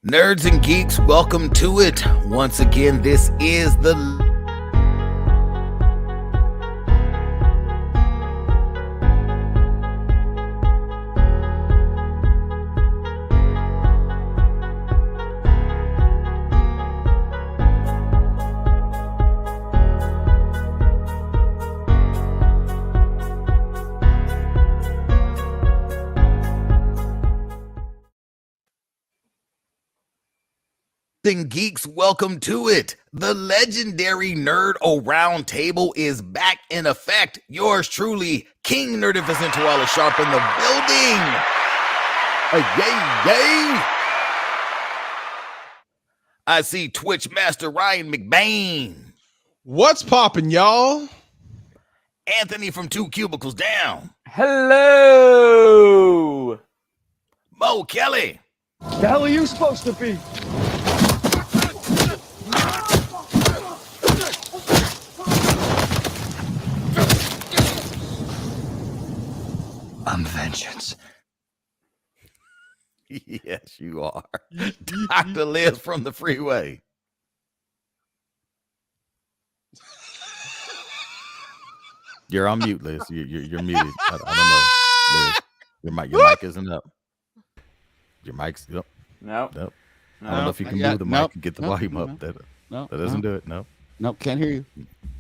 Nerds and geeks, welcome to it. Once again, this is the Geeks, welcome to it. The legendary Nerd-o-Roundtable is back in effect. Yours truly, King Nerdificent Wallace Sharp in the building. Yay. I see Twitch Master Ryan McBain. What's poppin', y'all? Anthony from Two Cubicles Down. Hello. Mo Kelly. The hell are you supposed to be? I'm vengeance. Yes, you are. Dr. Liz from the freeway. You're on mute, Liz. You're muted. I don't know, Liz. Your mic isn't up. Your mic's up. Nope. I don't know if you can move the mic and get the volume up. That doesn't do it. No. Nope, can't hear you.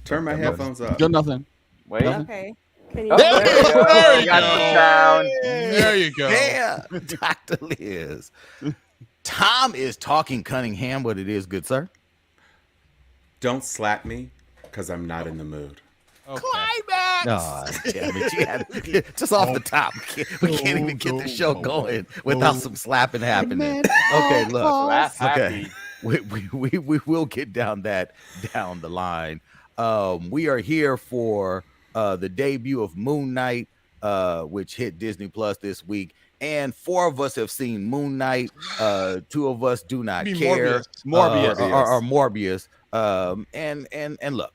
Turn my headphones up. Still nothing. Wait. Okay. Can you? Oh, There there you go. There you Got go. the sound. There you go. Yeah, Dr. Liz. Tom is talking Cunningham, what it is, good sir. Don't slap me, because I'm not in the mood. Okay. Climax! Oh, damn it. You had just off the top. We can't even get the show going without some slapping happening. Okay, look. Laugh Okay. happy. We will get down the line. We are here for the debut of Moon Knight, which hit Disney Plus this week. And 4 of us have seen Moon Knight. 2 of us do not care. Morbius. Or Morbius. And look,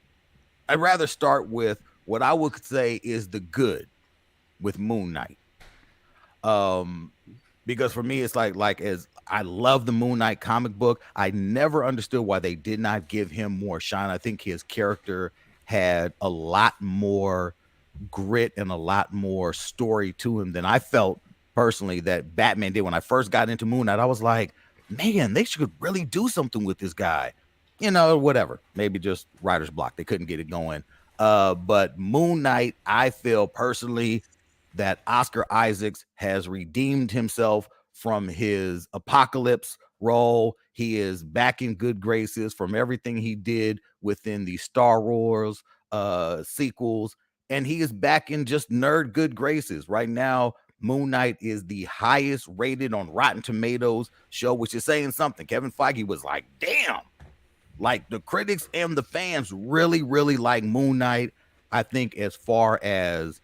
I'd rather start with what I would say is the good with Moon Knight. Because for me, it's like as I love the Moon Knight comic book, I never understood why they did not give him more shine. I think his character had a lot more grit and a lot more story to him than I felt personally that Batman did. When I first got into Moon Knight, I was like, man, they should really do something with this guy. You know, whatever. Maybe just writer's block. They couldn't get it going. But Moon Knight, I feel personally that Oscar Isaacs has redeemed himself from his Apocalypse role. He is back in good graces from everything he did within the Star Wars sequels. And he is back in just nerd good graces. Right now, Moon Knight is the highest rated on Rotten Tomatoes show, which is saying something. Kevin Feige was like, damn. Like the critics and the fans really, really like Moon Knight. I think as far as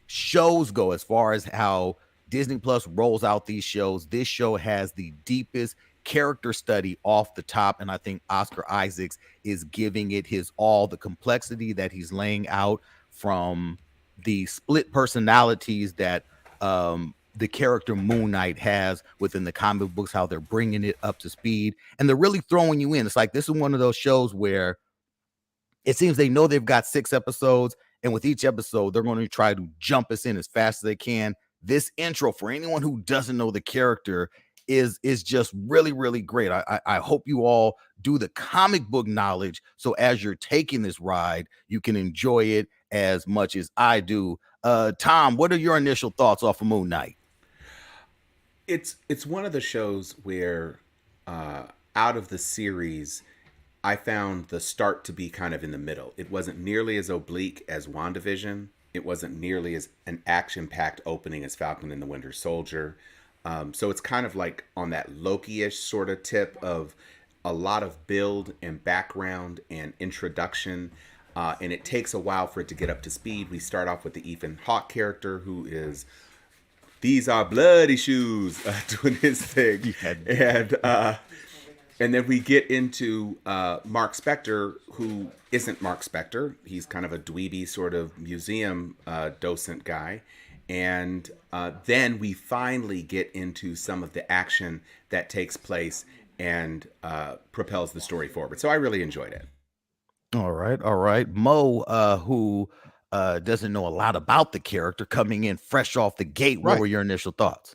shows go, as far as how Disney Plus rolls out these shows, this show has the deepest character study off the top. And I think Oscar Isaacs is giving it his all, the complexity that he's laying out from the split personalities that the character Moon Knight has within the comic books, how they're bringing it up to speed and they're really throwing you in. It's like, this is one of those shows where it seems they know they've got 6 episodes and with each episode, they're going to try to jump us in as fast as they can. This intro for anyone who doesn't know the character is just really, really great. I hope you all do the comic book knowledge. So as you're taking this ride, you can enjoy it as much as I do. Tom, what are your initial thoughts off of Moon Knight? It's one of the shows where out of the series, I found the start to be kind of in the middle. It wasn't nearly as oblique as WandaVision. It wasn't nearly as an action-packed opening as Falcon and the Winter Soldier. So it's kind of like on that Loki-ish sort of tip of a lot of build and background and introduction. And it takes a while for it to get up to speed. We start off with the Ethan Hawke character, who is, these are bloody shoes, doing his thing. And then we get into Mark Spector, who isn't Mark Spector. He's kind of a dweeby sort of museum docent guy. And then we finally get into some of the action that takes place and propels the story forward. So I really enjoyed it. All right, all right. Mo, who doesn't know a lot about the character, coming in fresh off the gate, what Right. were your initial thoughts?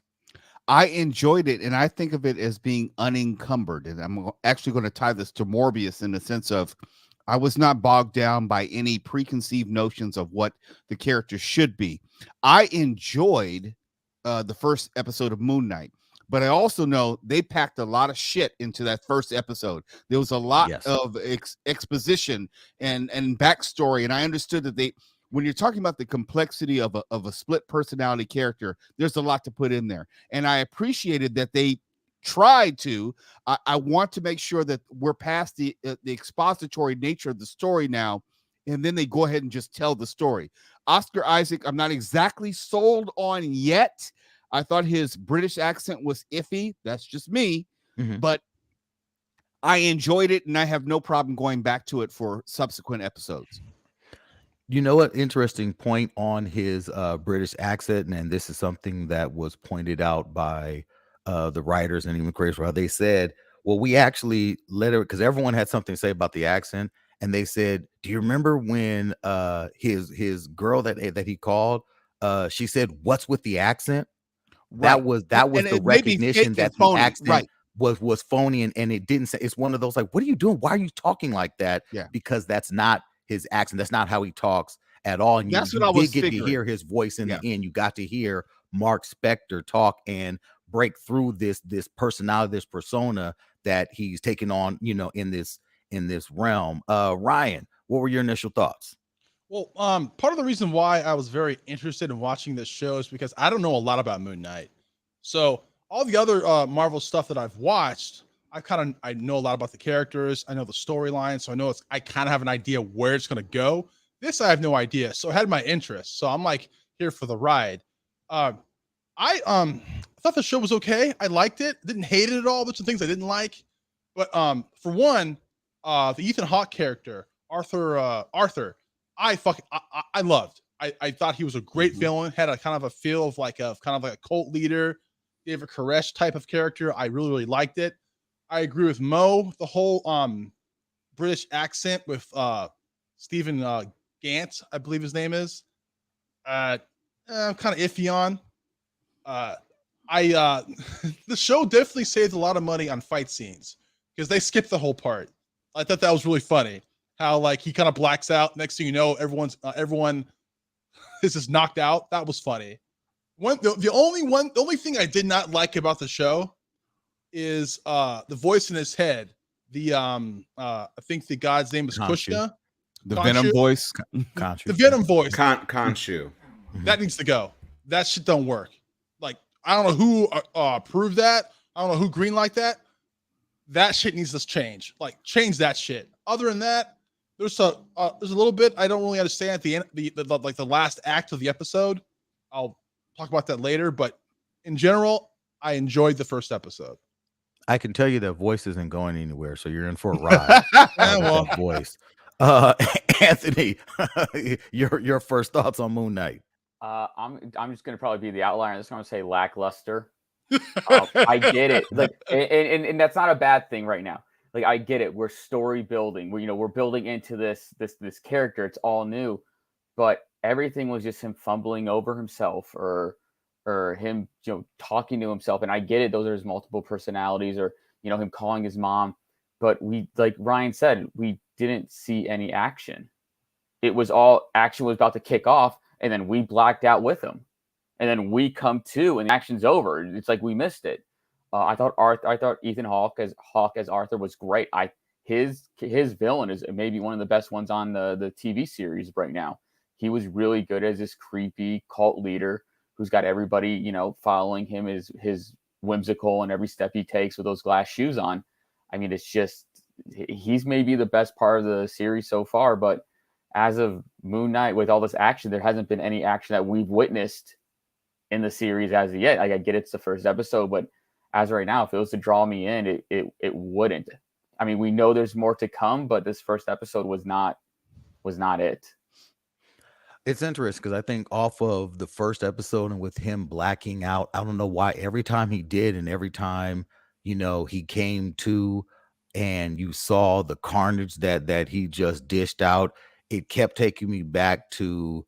I enjoyed it, and I think of it as being unencumbered. And I'm actually going to tie this to Morbius in the sense of I was not bogged down by any preconceived notions of what the character should be. I enjoyed the first episode of Moon Knight, but I also know they packed a lot of shit into that first episode. There was a lot Yes. of exposition and backstory, and I understood that when you're talking about the complexity of a split personality character, there's a lot to put in there. And I appreciated that they tried to. I want to make sure that we're past the expository nature of the story now, and then they go ahead and just tell the story. Oscar Isaac, I'm not exactly sold on yet. I thought his British accent was iffy. That's just me. Mhm. But I enjoyed it, and I have no problem going back to it for subsequent episodes. You know what? Interesting point on his British accent, and this is something that was pointed out by the writers and even creators. Where they said, "Well, we actually let it," because everyone had something to say about the accent, and they said, "Do you remember when his girl that he called? She said, 'What's with the accent?'" That was And the it may be recognition fake and that the phony, accent right? was phony, and it didn't say. It's one of those like, "What are you doing? Why are you talking like that?" Yeah. Because that's not his accent. That's not how he talks at all. And That's you what I was did get to figuring. hear his voice in Yeah. the end. You got to hear Mark Spector talk and break through this personality, this persona that he's taken on, in this realm. Ryan, what were your initial thoughts? Well, part of the reason why I was very interested in watching this show is because I don't know a lot about Moon Knight. So all the other Marvel stuff that I've watched, I know a lot about the characters. I know the storyline, so I kind of have an idea where it's gonna go. This I have no idea, so it had my interest. So I'm like here for the ride. I thought the show was okay. I liked it. Didn't hate it at all. There's some things I didn't like, but for one, the Ethan Hawke character, Arthur, I loved. I thought he was a great villain. Had a kind of a feel of like a cult leader, David Koresh type of character. I really liked it. I agree with Mo. The whole British accent with Stephen Gant, I believe his name is. I'm kind of iffy on. The show definitely saved a lot of money on fight scenes because they skipped the whole part. I thought that was really funny. How like he kind of blacks out. Next thing you know, everyone is just knocked out. That was funny. The only thing I did not like about the show is the voice in his head. I think the god's name is Khonshu. Kushna. The Khonshu? Venom voice. Khonshu. The Venom voice. Khonshu. That needs to go. That shit don't work. Like, I don't know who approved that. I don't know who greenlight that. That shit needs to change. Like, change that shit. Other than that, there's a little bit I don't really understand at the end, the last act of the episode. I'll talk about that later. But in general, I enjoyed the first episode. I can tell you that voice isn't going anywhere, so you're in for a ride. Yeah, with well, that voice. Anthony, your first thoughts on Moon Knight? I'm just gonna probably be the outlier. I'm just gonna say lackluster. I get it, like, and that's not a bad thing right now. Like, I get it. We're story building. We're building into this character. It's all new, but everything was just him fumbling over himself, or him, talking to himself. And I get it. Those are his multiple personalities, or him calling his mom. But we, like Ryan said, we didn't see any action. It was all action was about to kick off, and then we blacked out with him, and then we come to, and the action's over. It's like we missed it. I thought Ethan Hawke as Arthur was great. His villain is maybe one of the best ones on the TV series right now. He was really good as this creepy cult leader who's got everybody, following him, is his whimsical and every step he takes with those glass shoes on. I mean, it's just, he's maybe the best part of the series so far, but as of Moon Knight, with all this action, there hasn't been any action that we've witnessed in the series as of yet. Like, I get it's the first episode, but as of right now, if it was to draw me in, it wouldn't. I mean, we know there's more to come, but this first episode was not it. It's interesting because I think off of the first episode and with him blacking out, I don't know why every time he did and every time he came to, and you saw the carnage that he just dished out. It kept taking me back to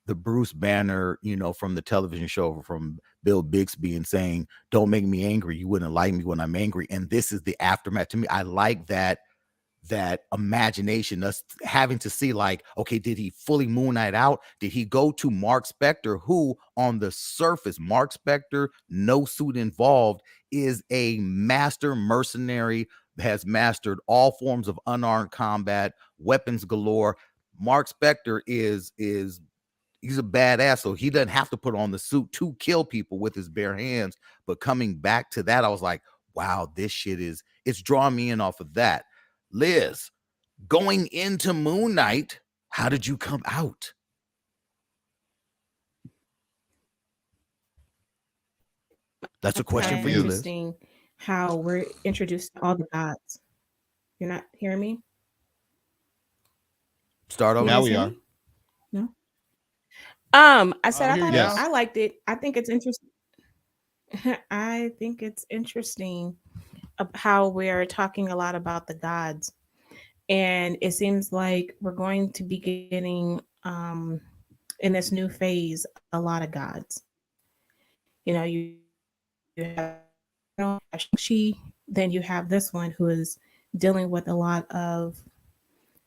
the Bruce Banner, from the television show, from Bill Bixby, and saying, "Don't make me angry. You wouldn't like me when I'm angry." And this is the aftermath. To me, I like that imagination, us having to see, like, okay, did he fully Moon Knight out? Did he go to Mark Spector, who on the surface, Mark Spector, no suit involved, is a master mercenary, has mastered all forms of unarmed combat, weapons galore. Mark Spector is he's a badass, so he doesn't have to put on the suit to kill people with his bare hands. But coming back to that, I was like, wow, this shit it's drawing me in off of that. Liz, going into Moon Knight, how did you come out? That's a question for you, Liz. Interesting how we're introduced to all the gods. You're not hearing me? Start over. Now we are. No. I said I thought I liked it. I think it's interesting. I think it's interesting how we're talking a lot about the gods. And it seems like we're going to be getting in this new phase a lot of gods. You have she, then you have this one who is dealing with a lot of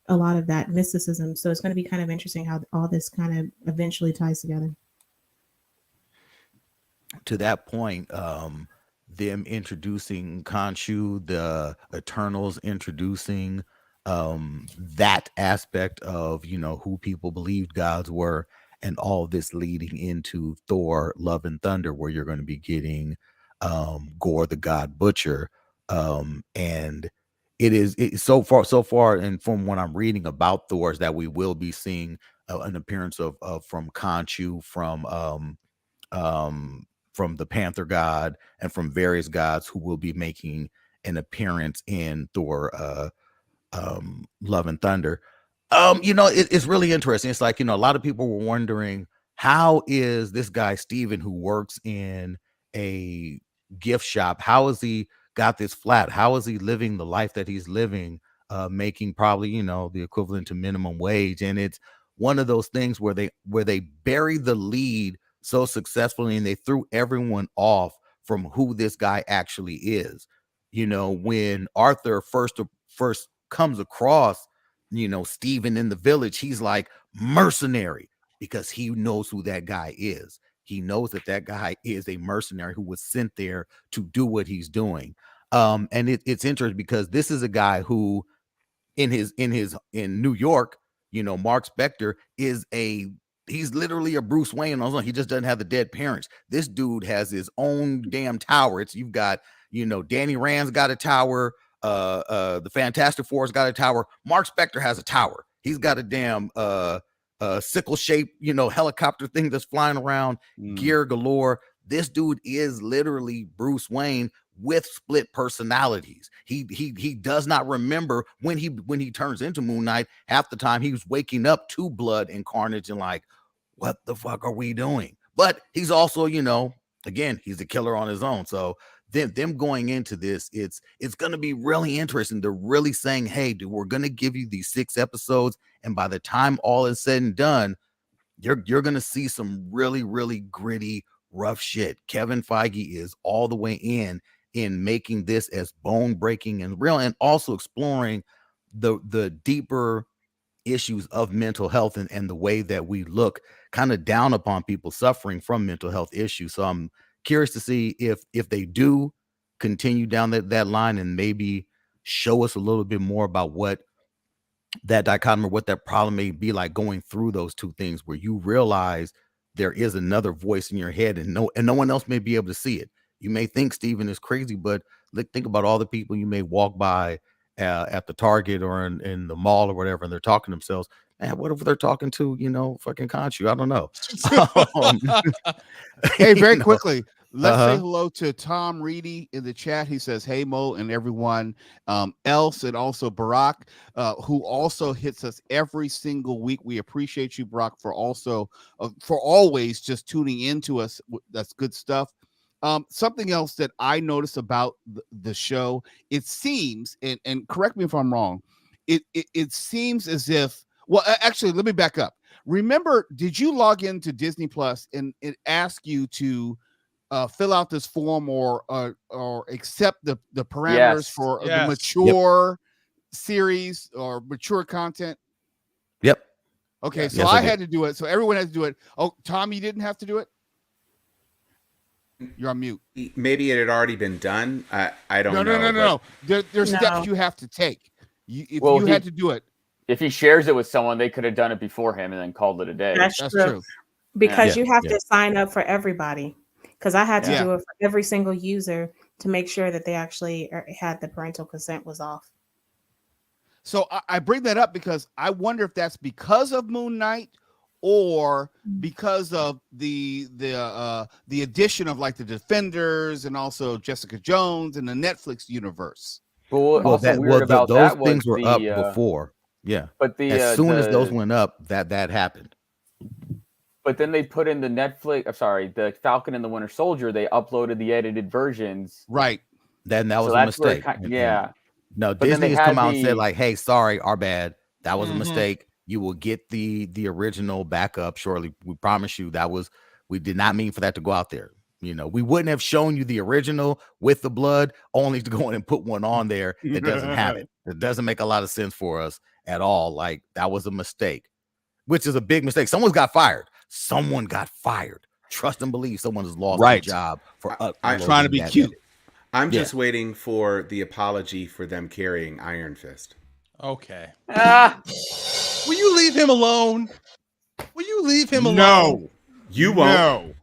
that mysticism. So it's going to be kind of interesting how all this kind of eventually ties together. To that point, them introducing Khonshu, the Eternals introducing that aspect of who people believed gods were, and all this leading into Thor Love and Thunder, where you're going to be getting Gore the God Butcher, and it so far, and from what I'm reading about Thor, is that we will be seeing an appearance of from Khonshu, from the Panther God, and from various gods who will be making an appearance in Thor Love and Thunder. It's really interesting. It's like, a lot of people were wondering, how is this guy Steven, who works in a gift shop, how has he got this flat? How is he living the life that he's living, making probably the equivalent to minimum wage? And it's one of those things where they bury the lead so successfully, and they threw everyone off from who this guy actually is. When Arthur first comes across Steven in the village, he's like, mercenary, because he knows who that guy is. He knows that guy is a mercenary who was sent there to do what he's doing. And it's interesting because this is a guy who in New York, Mark Spector he's literally a Bruce Wayne. He just doesn't have the dead parents. This dude has his own damn tower. You've got, Danny Rand's got a tower. The Fantastic Four's got a tower. Mark Spector has a tower. He's got a damn sickle shaped, helicopter thing that's flying around, gear galore. This dude is literally Bruce Wayne with split personalities. He does not remember when he turns into Moon Knight. Half the time he was waking up to blood and carnage and like, what the fuck are we doing? But he's also, again, he's a killer on his own. So them going into this, it's going to be really interesting. They're really saying, hey, dude, we're going to give you these 6 episodes, and by the time all is said and done, you're going to see some really, really gritty, rough shit. Kevin Feige is all the way in making this as bone breaking and real, and also exploring the deeper issues of mental health and the way that we look kind of down upon people suffering from mental health issues. So I'm curious to see if they do continue down that line and maybe show us a little bit more about what that dichotomy, what that problem may be like, going through those two things where you realize there is another voice in your head and no one else may be able to see it. You may think Steven is crazy, but think about all the people you may walk by at the Target or in the mall or whatever, and they're talking to themselves. Man, what if they're talking to, fucking Khonshu? I don't know. Hey, very quickly, let's say hello to Tom Reedy in the chat. He says, hey, Mo, and everyone else, and also Barack, who also hits us every single week. We appreciate you, Barack, for always just tuning into us. That's good stuff. Something else that I noticed about the show, it seems, and correct me if I'm wrong, it seems as if, well, actually, let me back up. Remember, did you log into Disney Plus and it asked you to fill out this form or accept the parameters for the mature series or mature content? Yep. Okay, Yes. so I had to do it. So everyone has to do it. Oh, Tom, you didn't have to do it? You're on mute. Maybe it had already been done. I don't know. No. There's steps you have to take. If you had to do it. If he shares it with someone, they could have done it before him and then called it a day. That's true. Because you have to sign up for everybody. Because I had to do it for every single user to make sure that they actually had the parental consent was off. So I bring that up because I wonder if that's because of Moon Knight or because of the addition of like the Defenders and also Jessica Jones and the Netflix universe. But those things were up before. Yeah. But as soon as those went up, that happened. But then they put in the Falcon and the Winter Soldier, they uploaded the edited versions. Right. That was a mistake. No, But Disney has come out and said like, hey, sorry, our bad. That was a mistake. You will get the original backup shortly. We promise you we did not mean for that to go out there. You know, we wouldn't have shown you the original with the blood only to go in and put one on there that doesn't have it. It doesn't make a lot of sense for us at all. Like that was a mistake, which is a big mistake. Someone got fired. Trust and believe someone has lost their job for I'm trying to be cute. I'm just waiting for the apology for them carrying Iron Fist. Okay. Will you leave him alone? No, you won't. No.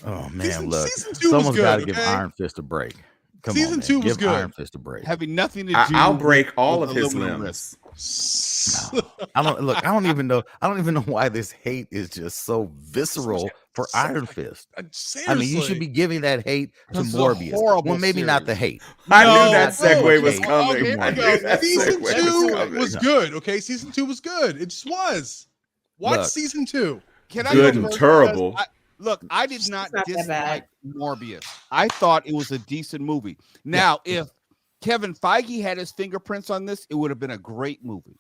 Oh man, look, season 2 someone's got to good, give Iron Fist a break. Come season on, 2 was give good. Iron Fist a break. Having nothing to do. I'll break all of his limbs. No. I don't even know why this hate is just so visceral for Iron Fist. Seriously. I mean, you should be giving that hate to Morbius. Well, maybe not the hate. I knew that segue was coming. Season 2 was good. Okay, season 2 was good. It just was. Watch season 2. Good and terrible. I did not dislike Morbius. I thought it was a decent movie. Now, if Kevin Feige had his fingerprints on this, it would have been a great movie.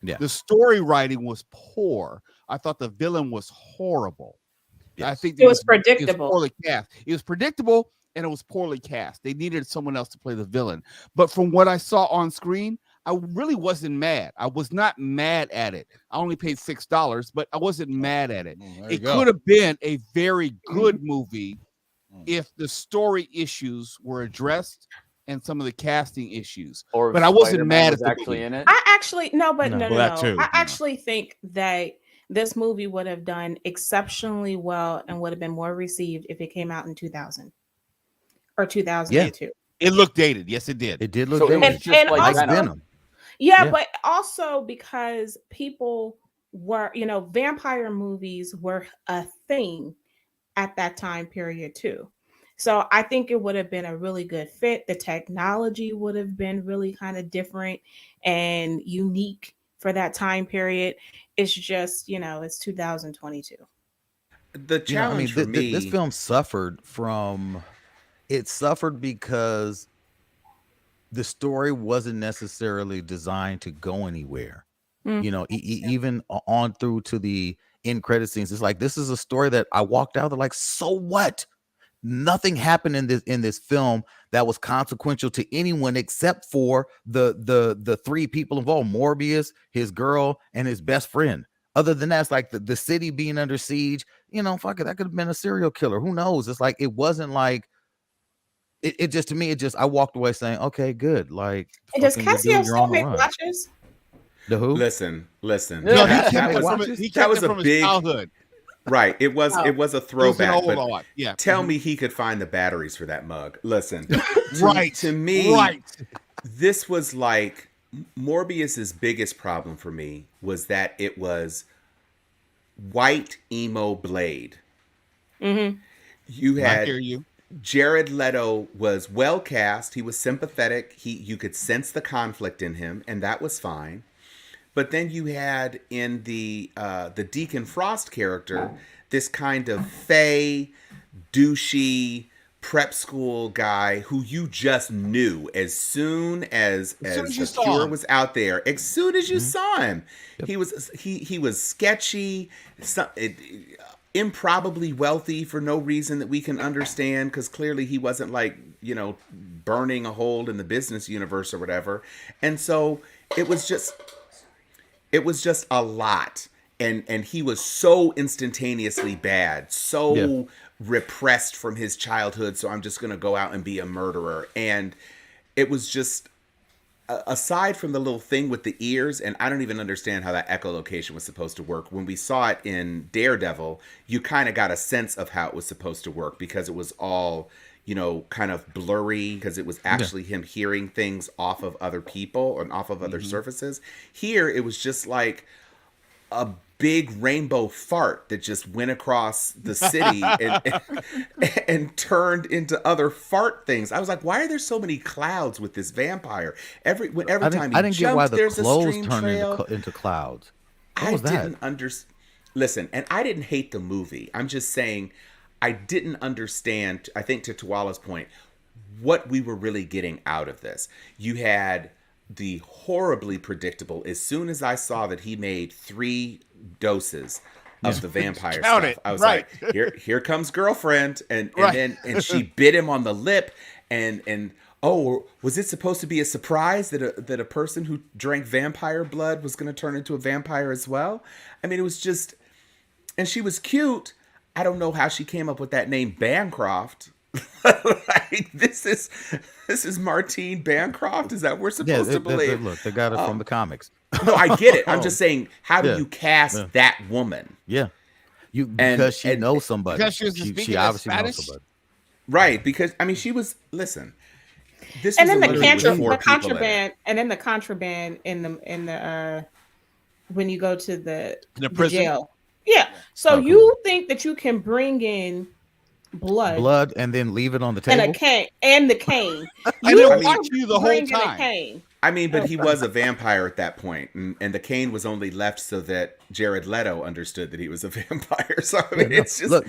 Yeah. The story writing was poor. I thought the villain was horrible. Yes. I think it was predictable. It was poorly cast. It was predictable and it was poorly cast. They needed someone else to play the villain. But from what I saw on screen, I really wasn't mad. I was not mad at it. I only paid $6, but I wasn't mad at it. It could have been a very good movie if the story issues were addressed and some of the casting issues. But I wasn't mad at the actually in it. I actually no. I actually think that this movie would have done exceptionally well and would have been more received if it came out in 2000 or 2002. It looked dated. Yes, it did. It did look dated. And just like Venom. Yeah, but also because people were, vampire movies were a thing at that time period too. So I think it would have been a really good fit. The technology would have been really kind of different and unique for that time period. It's just, it's 2022. The challenge for me, this film suffered because the story wasn't necessarily designed to go anywhere. Even on through to the end credit scenes, it's like this is a story that I walked out. They're like, so what? Nothing happened in this film that was consequential to anyone except for the three people involved: Morbius, his girl, and his best friend. Other than that, it's like the city being under siege. Fuck it, that could have been a serial killer. Who knows? It's like it wasn't like. It just to me, I walked away saying, okay, good. Like, does Cassio still make watches? The who? Listen. No, that was a big childhood. Right. It was a throwback. But tell me he could find the batteries for that mug. Listen. To me, this was like Morbius's biggest problem for me was that it was white emo Blade. Mm-hmm. You had I hear you. Jared Leto was well cast. He was sympathetic. You could sense the conflict in him, and that was fine. But then you had in the Deacon Frost character this kind of fey, douchey, prep school guy who you just knew as soon as the cure was out there. As soon as you saw him, he was sketchy, improbably wealthy for no reason that we can understand, because clearly he wasn't like, you know, burning a hole in the business universe or whatever. And so it was just a lot. And he was so instantaneously bad, so repressed from his childhood. So I'm just going to go out and be a murderer. And it was just, aside from the little thing with the ears, and I don't even understand how that echolocation was supposed to work. When we saw it in Daredevil, you kind of got a sense of how it was supposed to work, because it was all, you know, kind of blurry, because it was actually him hearing things off of other people and off of other surfaces. Here, it was just like a big rainbow fart that just went across the city and turned into other fart things. I was like, why are there so many clouds with this vampire? Every time he jumps, there's a stream trail into clouds. I didn't understand. Listen, and I didn't hate the movie. I'm just saying I didn't understand, I think to Tuala's point, what we were really getting out of this. You had the horribly predictable, as soon as I saw that he made 3 doses of the vampire stuff, I was like, here comes girlfriend. And then she bit him on the lip, and oh, was it supposed to be a surprise that a person who drank vampire blood was going to turn into a vampire as well? I mean, it was just, and she was cute. I don't know how she came up with that name, Bancroft. Like, this is Martine Bancroft. Is that what we're supposed to believe? Look, they got it from the comics. No, I get it. I'm just saying, how do you cast that woman? Yeah, because she knows somebody. Because she obviously knows somebody. Right? Because I mean, she was. Listen, this and was then the contraband, and then the contraband in the when you go to the prison? jail. Yeah. So you think that you can bring in blood and then leave it on the table, and the cane. I didn't watch you the whole time. I mean, but he was a vampire at that point, and the cane was only left so that Jared Leto understood that he was a vampire. So I mean, it's just look,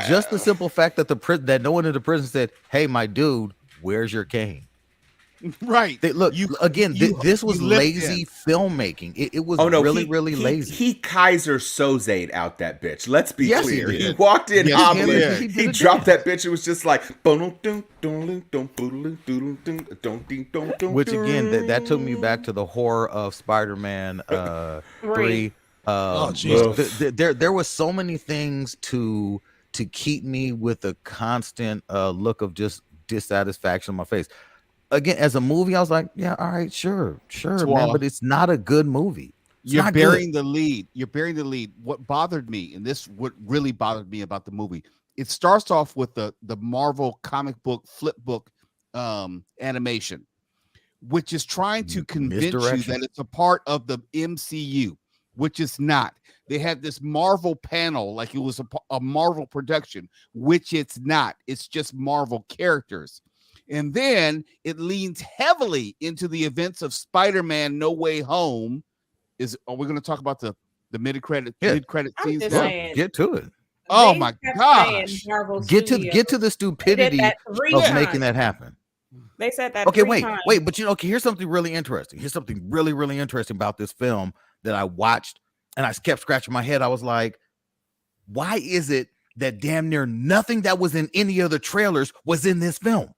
just the simple fact that that no one in the prison said, "Hey, my dude, where's your cane?" Right. This was lazy filmmaking. It was really lazy. He Kaiser Soze'd out that bitch. Let's be clear. He walked in hobbling. He dropped that bitch. It was just like, which again, that took me back to the horror of Spider-Man 3. There was so many things to keep me with a constant look of just dissatisfaction on my face. Again, as a movie, I was like, yeah, all right, sure, man, but it's not a good movie. You're burying the lead. What bothered me, and what really bothered me about the movie, it starts off with the Marvel comic book flip book animation, which is trying to convince you that it's a part of the MCU, which is not. They had this Marvel panel like it was a Marvel production, which it's not. It's just Marvel characters. And then it leans heavily into the events of Spider-Man No Way Home. Are we going to talk about the mid-credit scenes? Get to it. Oh my gosh. Get to the stupidity of making that happen. They said that. Okay, wait, but here's something really interesting. Here's something really, really interesting about this film that I watched, and I kept scratching my head. I was like, why is it that damn near nothing that was in any of the trailers was in this film?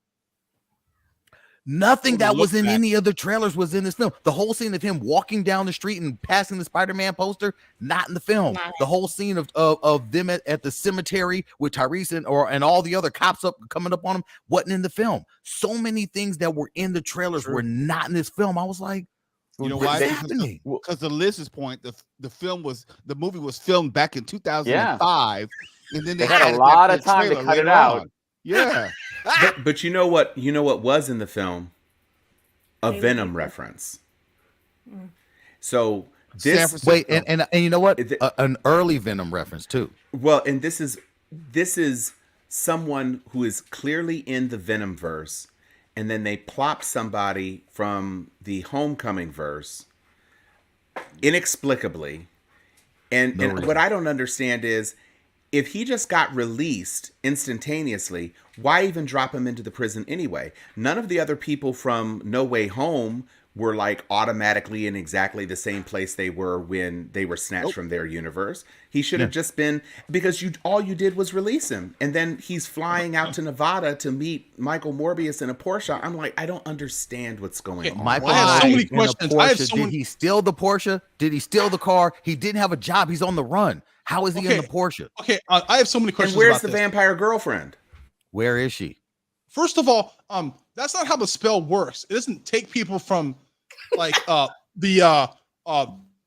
Nothing that was in any of the trailers was in this film. The whole scene of him walking down the street and passing the Spider-Man poster, not in the film. The whole scene of them at the cemetery with Tyrese and all the other cops coming up on him wasn't in the film. So many things that were in the trailers were not in this film. I was like, you know why? Happening? Because to Liz's point, the movie was filmed back in 2005, and then they had a lot of time to cut it out. Yeah. but you know what was in the film? A Venom reference. So this and you know what? An early Venom reference too. Well, and this is someone who is clearly in the Venom verse, and then they plop somebody from the Homecoming verse inexplicably. And what I don't understand is if he just got released instantaneously, why even drop him into the prison anyway? None of the other people from No Way Home were like automatically in exactly the same place they were when they were snatched from their universe. He should have just been, because all you did was release him, and then he's flying out to Nevada to meet Michael Morbius in a Porsche. I'm like, I don't understand what's going on. Michael I have so many in a questions. I have Porsche. so Did many- he steal the Porsche? Did he steal the car? He didn't have a job. He's on the run. How is he in the Porsche? Okay, I have so many questions. And where's about the this. vampire girlfriend? Where is she? First of all, that's not how the spell works. It doesn't take people from like the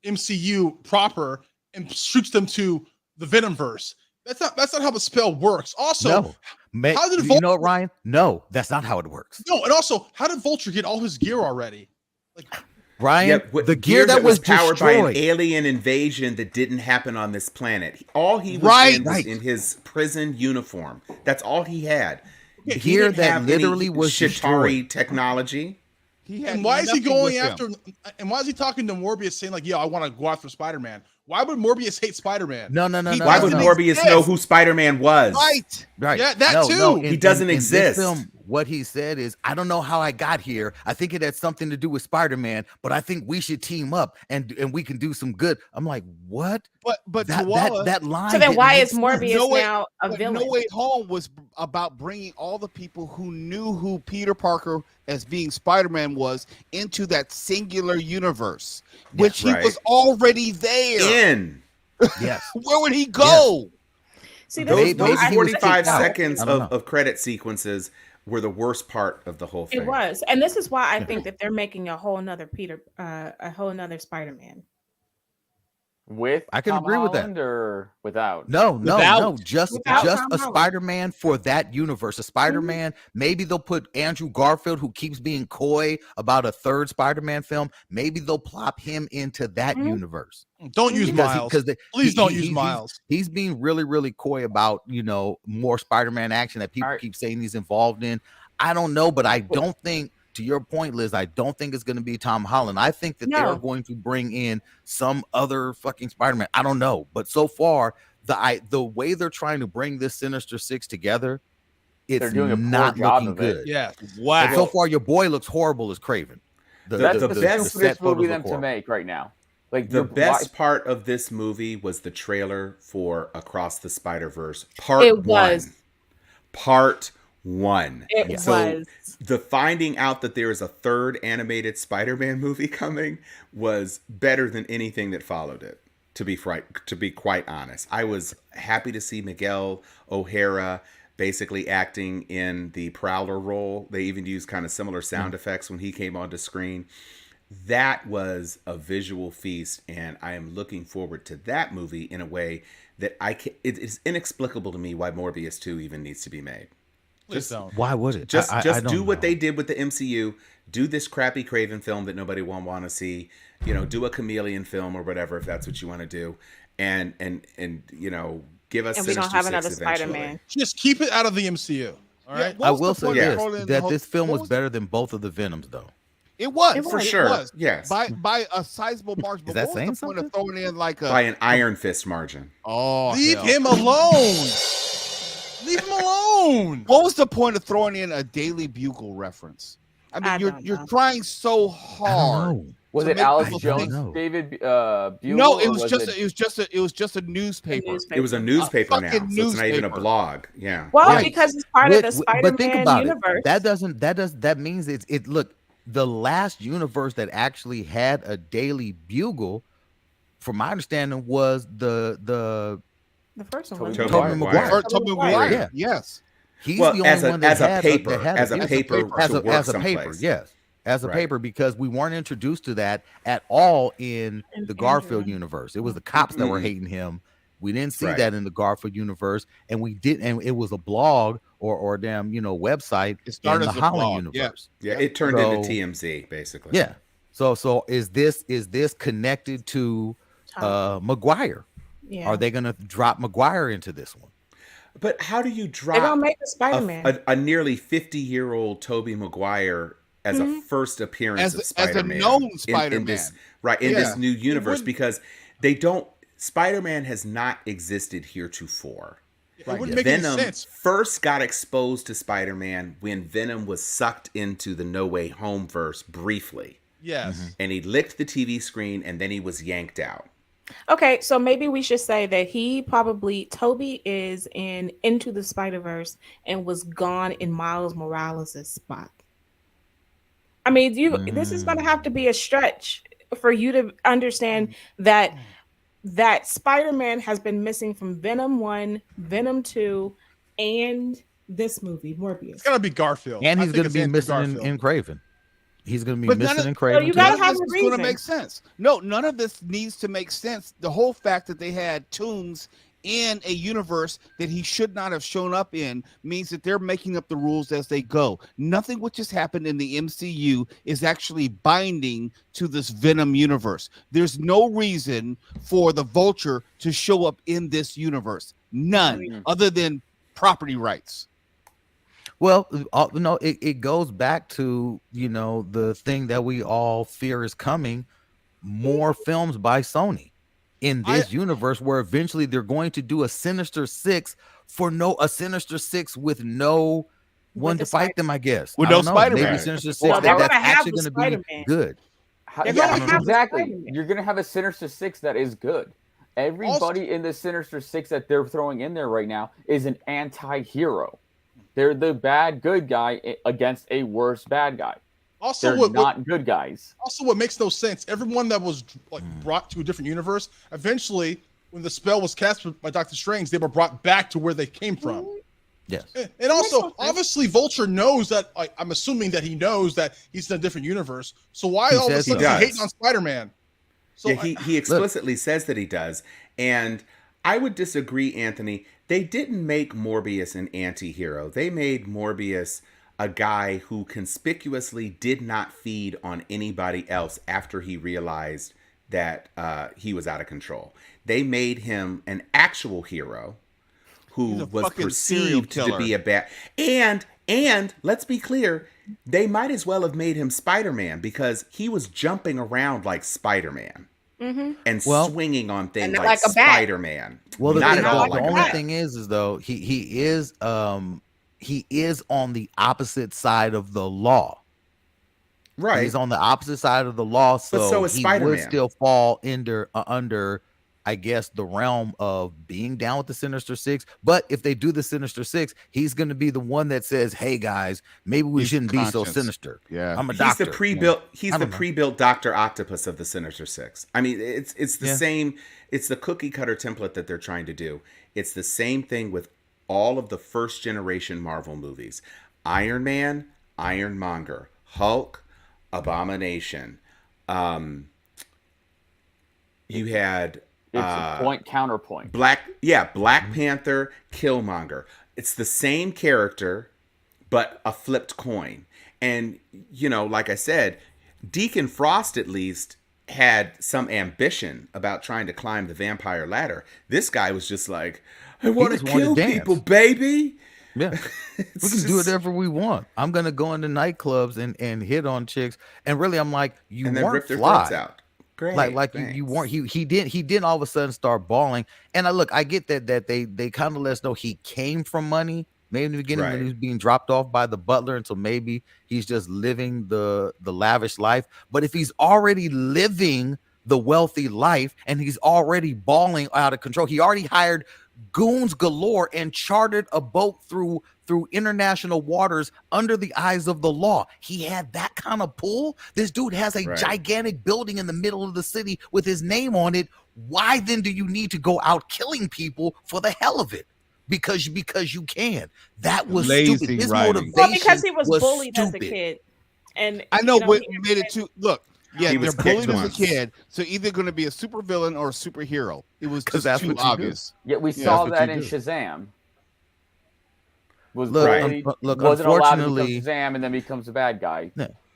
MCU proper and shoots them to the Venomverse. That's not how the spell works. Also, how did you know what, Ryan? No, that's not how it works. No, and also, how did Vulture get all his gear already? Like, Ryan, the gear that was powered by destroyed. an alien invasion that didn't happen on this planet. All he was in was in his prison uniform. That's all he had. Gear He didn't that have literally any was Chitauri destroyed. technology. And why is he going after? And why is he talking to Morbius, saying like, "Yeah, I want to go after Spider-Man"? Why would Morbius hate Spider-Man? No. Why would Morbius know who Spider-Man was? Right. Yeah, that too. He doesn't in exist. This film, what he said is, I don't know how I got here. I think it had something to do with Spider-Man, but I think we should team up and we can do some good. I'm like, what? But that line. So then why is didn't make Morbius sense. now a villain? No Way Home was about bringing all the people who knew who Peter Parker as being Spider-Man was into that singular universe, which he was already there. Yes. Where would he go? See, Those I- 45 I- seconds I don't know. of credit sequences were the worst part of the whole thing. It was, and this is why I think that they're making a whole nother a whole nother Spider-Man. With I can Tom agree with that. Holland or without? No, just Without just Tom a Holland. Spider-Man for that universe. A Spider-Man. Maybe they'll put Andrew Garfield, who keeps being coy about a third Spider-Man film. Maybe they'll plop him into that universe. Don't use Miles. Please don't use he's- Miles. He's being really, really coy about more Spider-Man action that people keep saying he's involved in. I don't know, but I don't think. To your point, Liz, I don't think it's going to be Tom Holland. I think that they're going to bring in some other fucking Spider-Man. I don't know, but so far, the way they're trying to bring this Sinister Six together, it's doing a poor not job looking of it. good. Yeah, And so far, your boy looks horrible as Craven. That's the best for this set movie photos them look to horrible. make right now. Like The best part of this movie was the trailer for Across the Spider-Verse Part It 1. was. Part 1. It So was. the finding out that there is a third animated Spider-Man movie coming was better than anything that followed it. To be quite honest, I was happy to see Miguel O'Hara basically acting in the Prowler role. They even used kind of similar sound effects when he came onto screen. That was a visual feast, and I am looking forward to that movie in a way that it is inexplicable to me why Morbius 2 even needs to be made. Please don't. Why would it? Just I don't do what know. they did with the MCU. Do this crappy Craven film that nobody will want to see. Do a Chameleon film or whatever if that's what you want to do, and give us. And we don't Sinister have Six another eventually. Spider-Man. Just keep it out of the MCU. All right. I will say Yeah. that this film was better than both of the Venoms, though. It was For it sure. was. Yes. By a sizable margin. Is But that what saying was the point of something? throwing in like a By an Iron Fist margin. Leave hell. him alone. Leave him alone. What was the point of throwing in a Daily Bugle reference? I mean, I you're don't trying so hard. Was to it make Alex people Jones, think- David Bugle? No, it or was just a newspaper. It was a newspaper now, so fucking it's not even a newspaper. blog. Yeah. Well, Right. because it's part of the But think Spider-Man about universe. it. That means it. Look, the last universe that actually had a Daily Bugle, from my understanding, was the The first one. Tobey Tobey Maguire. Maguire. Tobey Maguire. Yeah. Yes. He's Well, the only as a- one that as a had paper- that had as a paper to as a work paper, someplace. yes, as a Right. paper, because we weren't introduced to that at all in the Garfield universe. It was the cops that were hating him. We didn't see Right. that in the Garfield universe, and we didn't. And it was a blog or damn website It in started the as a Holland blog, universe. Yeah, it turned So- into TMZ basically. Yeah. So is this connected to Maguire? Yeah. Are they going to drop Maguire into this one? But how do you They're drop gonna make a Spider-Man. a nearly 50-year-old Tobey Maguire as a first appearance As of a Spider-Man? known in Spider-Man. this, right, in this new universe, wouldn't- because they don't Spider-Man has not existed heretofore. It wouldn't make any Venom sense. first got exposed to Spider-Man when Venom was sucked into the No Way Home verse briefly. Yes. And he licked the TV screen and then he was yanked out. Okay, so maybe we should say that Toby is in Into the Spider-Verse and was gone in Miles Morales' spot. I mean, this is going to have to be a stretch for you to understand that Spider-Man has been missing from Venom 1, Venom 2, and this movie, Morbius. It's got to be Garfield. And he's going to be missing in Craven. He's going to be missing in Craven. So you got to have a It's reason. going to make sense. No, none of this needs to make sense. The whole fact that they had Toomes in a universe that he should not have shown up in means that they're making up the rules as they go. Nothing which has happened in the MCU is actually binding to this Venom universe. There's no reason for the Vulture to show up in this universe. None, other than property rights. Well, no, it goes back to, the thing that we all fear is coming, more films by Sony in this universe, where eventually they're going to do a Sinister Six with no one to fight them, I guess. With no Spider-Man. Maybe Sinister Six, that's actually going to be good. Exactly. You're going to have a Sinister Six that is good. Everybody in the Sinister Six that they're throwing in there right now is an anti-hero. They're the good guy against a worse bad guy. Also, they're not good guys. Also, what makes no sense, everyone that was brought to a different universe, eventually, when the spell was cast by Doctor Strange, they were brought back to where they came from. Yes. And also, obviously, Vulture knows that, I'm assuming that he knows that he's in a different universe. So why all of a sudden is he hating on Spider-Man? So he explicitly says that he does. And I would disagree, Anthony. They didn't make Morbius an anti-hero. They made Morbius a guy who conspicuously did not feed on anybody else after he realized that he was out of control. They made him an actual hero who was perceived to be a bad... And let's be clear, they might as well have made him Spider-Man because he was jumping around like Spider-Man. And swinging on things like Spider-Man. Well, the only thing is though he is on the opposite side of the law. Right, he's on the opposite side of the law, so is Spider-Man. Would still fall under, I guess, the realm of being down with the Sinister Six. But if they do the Sinister Six, he's going to be the one that says, "Hey guys, maybe we shouldn't be so sinister." Yeah, I'm a doctor. He's the pre-built Dr. Octopus of the Sinister Six. I mean, it's the same. It's the cookie cutter template that they're trying to do. It's the same thing with all of the first generation Marvel movies: Iron Man, Ironmonger, Hulk, Abomination. You had. It's a point counterpoint. Black Panther, Killmonger. It's the same character, but a flipped coin. And, like I said, Deacon Frost at least had some ambition about trying to climb the vampire ladder. This guy was just like, I want to kill people, baby. Yeah, we can do whatever we want. I'm going to go into nightclubs and hit on chicks. And really, I'm like, you weren't rip their throats out. Great, like you weren't he didn't all of a sudden start bawling. And I get that they kind of let us know he came from money maybe in the beginning when he was being dropped off by the butler, and so maybe he's just living the lavish life. But if he's already living the wealthy life and he's already bawling out of control, he already hired goons galore and chartered a boat through international waters under the eyes of the law. He had that kind of pull. This dude has a gigantic building in the middle of the city with his name on it. Why then do you need to go out killing people for the hell of it? Because you can. That was stupid. His motivation because he was bullied as a kid. And I know what made it too. Look, they're bullied as a kid, so either going to be a supervillain or a superhero. It was just too obvious. Yeah, we saw that in Shazam. Look, wasn't allowed to become Shazam and then becomes a bad guy.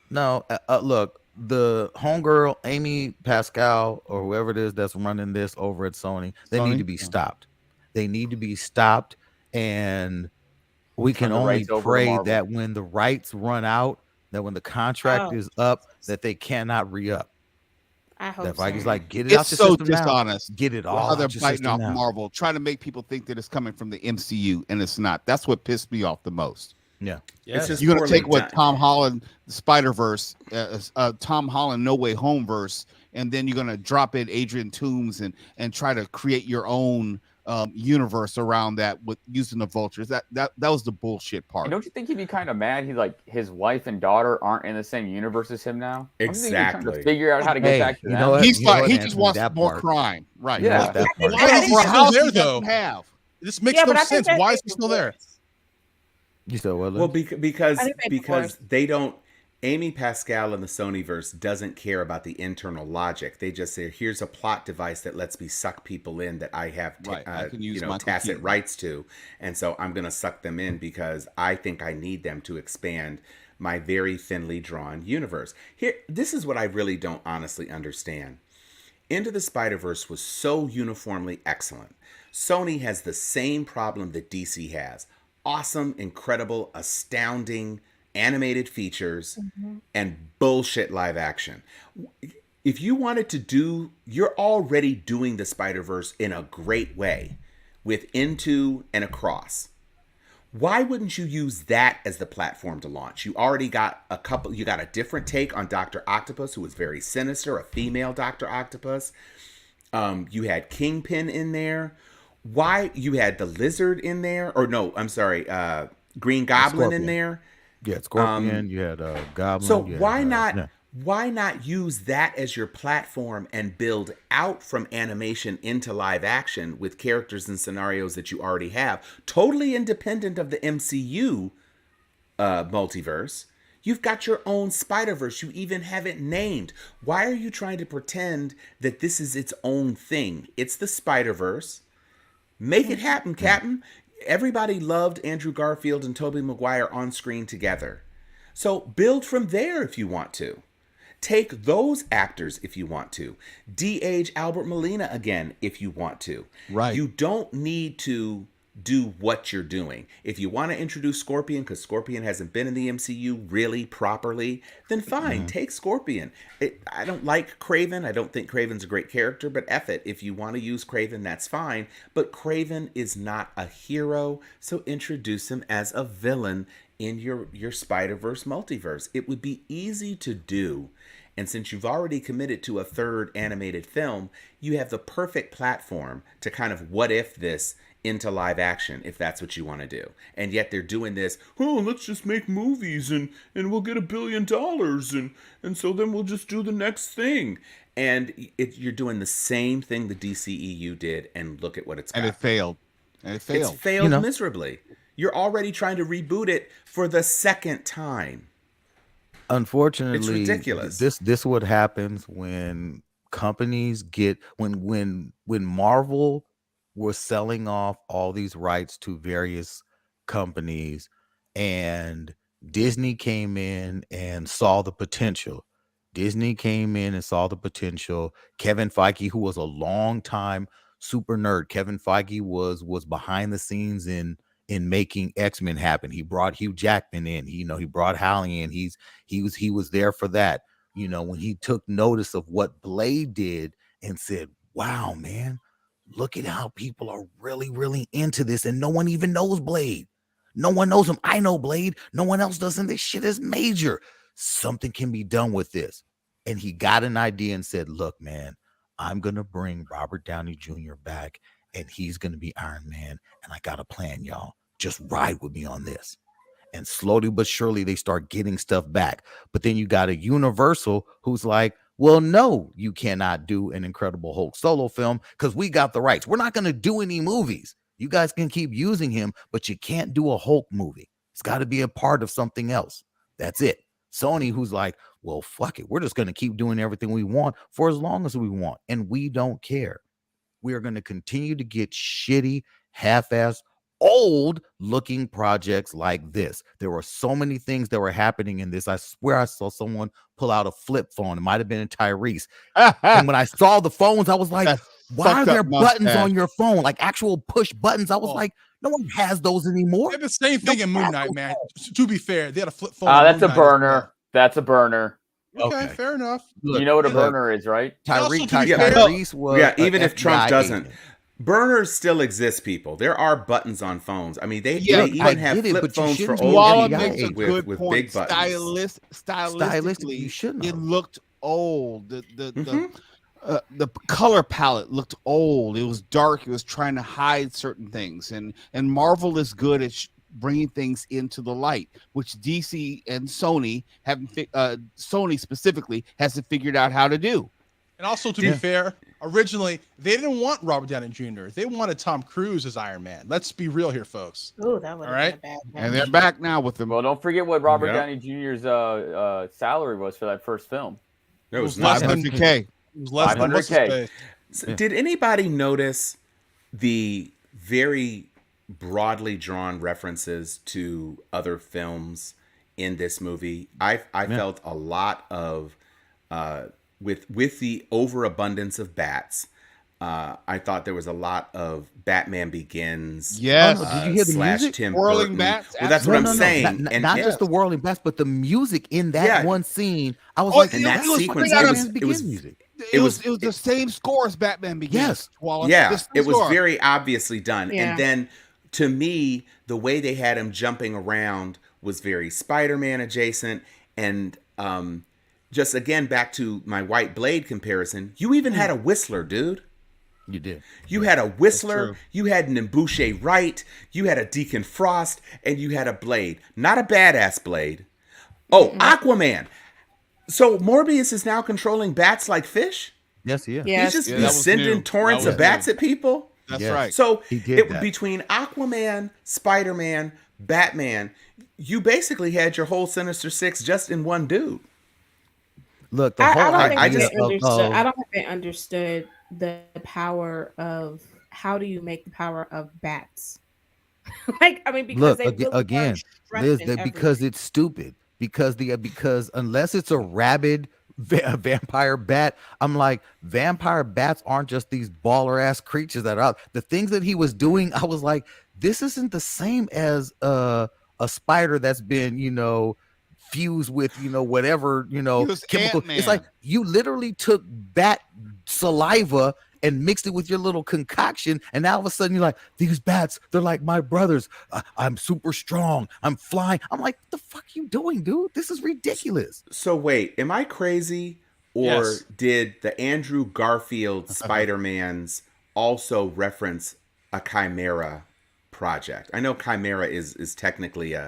No, look, the homegirl Amy Pascal or whoever it is that's running this over at Sony, they need to be stopped. They need to be stopped, and we can only pray that when the rights run out, that when the contract is up, that they cannot re-up. I hope That so. Feige's like, get it out It's your so system now. dishonest. Get it How all they're out your biting system off now. Marvel, trying to make people think that it's coming from the MCU, and it's not. That's what pissed me off the most. Yeah. It's just You're gonna poorly take what done. Tom Holland Spider-Verse, Tom Holland No Way Home verse, and then you're gonna drop in Adrian Toomes and try to create your own universe around that with using the Vultures. That was the bullshit part. And don't you think he'd be kind of mad? He like his wife and daughter aren't in the same universe as him now. Exactly. Trying to figure out how to get Hey, back to you them. know what? He's You know like what, he just Anthony, wants that more part. crime, right? Yeah. That part. Why is he More still house there he doesn't though? have. This makes Yeah, no but I think sense. that Why they is he still there? You said what? Well, Liz? because I think they divorced. they don't. Amy Pascal in the Sonyverse doesn't care about the internal logic. They just say, "Here's a plot device that lets me suck people in that I have, Right. I can use you know, Michael tacit Keaton. rights to, and so I'm going to suck them in because I think I need them to expand my very thinly drawn universe." Here, this is what I really don't honestly understand. Into the Spider-Verse was so uniformly excellent. Sony has the same problem that DC has. Awesome, incredible, astounding animated features and bullshit live action. If you wanted to do, you're already doing the Spider-Verse in a great way with Into and Across. Why wouldn't you use that as the platform to launch? You already got you got a different take on Dr. Octopus, who was very sinister, a female Dr. Octopus. You had Kingpin in there. Why you had the Lizard in there? Or no, I'm sorry, Green Goblin in Scorpion. there. You had Scorpion, you had Goblin. So you had, why not use that as your platform and build out from animation into live action with characters and scenarios that you already have, totally independent of the MCU multiverse? You've got your own Spider-Verse. You even have it named. Why are you trying to pretend that this is its own thing? It's the Spider-Verse. Make it happen, Captain. Everybody loved Andrew Garfield and Tobey Maguire on screen together. So build from there if you want to. Take those actors if you want to. De-age Albert Molina again if you want to. Right. You don't need to do what you're doing. If you want to introduce Scorpion, because Scorpion hasn't been in the MCU really properly, then fine, take Scorpion. I don't like Kraven. I don't think Kraven's a great character, but F it. If you want to use Kraven, that's fine. But Kraven is not a hero, so introduce him as a villain in your Spider-Verse multiverse. It would be easy to do. And since you've already committed to a third animated film, you have the perfect platform to kind of what if this into live action, if that's what you want to do. And yet they're doing this, let's just make movies and we'll get $1 billion and so then we'll just do the next thing. And you're doing the same thing the DCEU did, and look at what it's got. And it failed. It's failed miserably. You're already trying to reboot it for the second time. Unfortunately, it's ridiculous. This what happens when companies get when Marvel was selling off all these rights to various companies, and Disney came in and saw the potential. Kevin Feige, who was a long time super nerd, Kevin Feige was behind the scenes in making X-Men happen. He brought Hugh Jackman in. He brought Halle in. He was there for that. When he took notice of what Blade did and said, "Wow, man, look at how people are really, really into this, and no one even knows Blade. No one knows him. I know Blade. No one else does, and this shit is major. Something can be done with this." And he got an idea and said, "Look, man, I'm gonna bring Robert Downey Jr. back, and he's gonna be Iron Man, and I got a plan, y'all. Just ride with me on this." And slowly but surely they start getting stuff back. But then you got a Universal who's like, "Well, no, you cannot do an Incredible Hulk solo film because we got the rights. We're not going to do any movies. You guys can keep using him, but you can't do a Hulk movie. It's got to be a part of something else. That's it." Sony, who's like, "Well, fuck it. We're just going to keep doing everything we want for as long as we want. And we don't care. We are going to continue to get shitty, half-assed, old-looking projects like this." There were so many things that were happening in this. I swear I saw someone pull out a flip phone. It might have been Tyrese. And when I saw the phones, I was like, why are there buttons on your phone? Like actual push buttons. I was like, no one has those anymore. They had the same thing in Moon Knight, man. To be fair, they had a flip phone. That's a burner. That's a burner. Okay, fair enough. You know what a burner is, right? Tyrese was. Yeah, even if Trump FBI doesn't. agent. Burners still exist, people. There are buttons on phones. I mean, they Look, even have flip phones for old Walla people makes a good with point. big buttons. Stylistically, you shouldn't it have. looked old. The color palette looked old. It was dark. It was trying to hide certain things, and Marvel is good at bringing things into the light, which DC and Sony haven't. Sony specifically hasn't figured out how to do. And also, to be fair, originally they didn't want Robert Downey Jr. They wanted Tom Cruise as Iron Man. Let's be real here, folks. Oh, that would have been a bad match. And they're back now with them. Well, don't forget what Robert Downey Jr.'s salary was for that first film. It was less than $500K. It was less than what's his $500K. face? So did anybody notice the very broadly drawn references to other films in this movie? I felt a lot of with the overabundance of bats. I thought there was a lot of Batman Begins. Yes. Did you hear the music? Tim Whirling Burton. bats? Well, that's what I'm No. saying. Not just the whirling bats, but the music in that one scene. I was like, in that sequence, music. It was the same score as Batman Begins. Yes. Yeah, it was very obviously done. Yeah. And then to me, the way they had him jumping around was very Spider-Man adjacent. And just again, back to my White Blade comparison, you even had a whistler, dude. You did. You had a whistler, you had an Embouche Wright, you had a Deacon Frost, and you had a Blade. Not a badass Blade. Oh, Aquaman. So Morbius is now controlling bats like fish? Yes, he is. Yes. He's just that was sending new. torrents That of was bats at people? That's Yes. right. So He did that. between Aquaman, Spider-Man, Batman, you basically had your whole Sinister Six just in one dude. Look, the I whole don't think idea they understood. of I don't think they understood the power of how do you make the power of bats. Like, I mean, because look they really again, weren't Liz, stressing because everything. it's stupid. Because unless it's a rabid vampire bat, I'm like, vampire bats aren't just these baller ass creatures that are out. The things that he was doing, I was like, this isn't the same as a spider that's been, fused with, whatever, chemical. Ant-Man. It's like you literally took bat saliva and mixed it with your little concoction, and now all of a sudden you're like, these bats, they're like my brothers. I'm super strong. I'm flying. I'm like, what the fuck you doing, dude? This is ridiculous. So wait, am I crazy? Or Yes. did the Andrew Garfield Spider-Mans also reference a Chimera project? I know Chimera is technically it's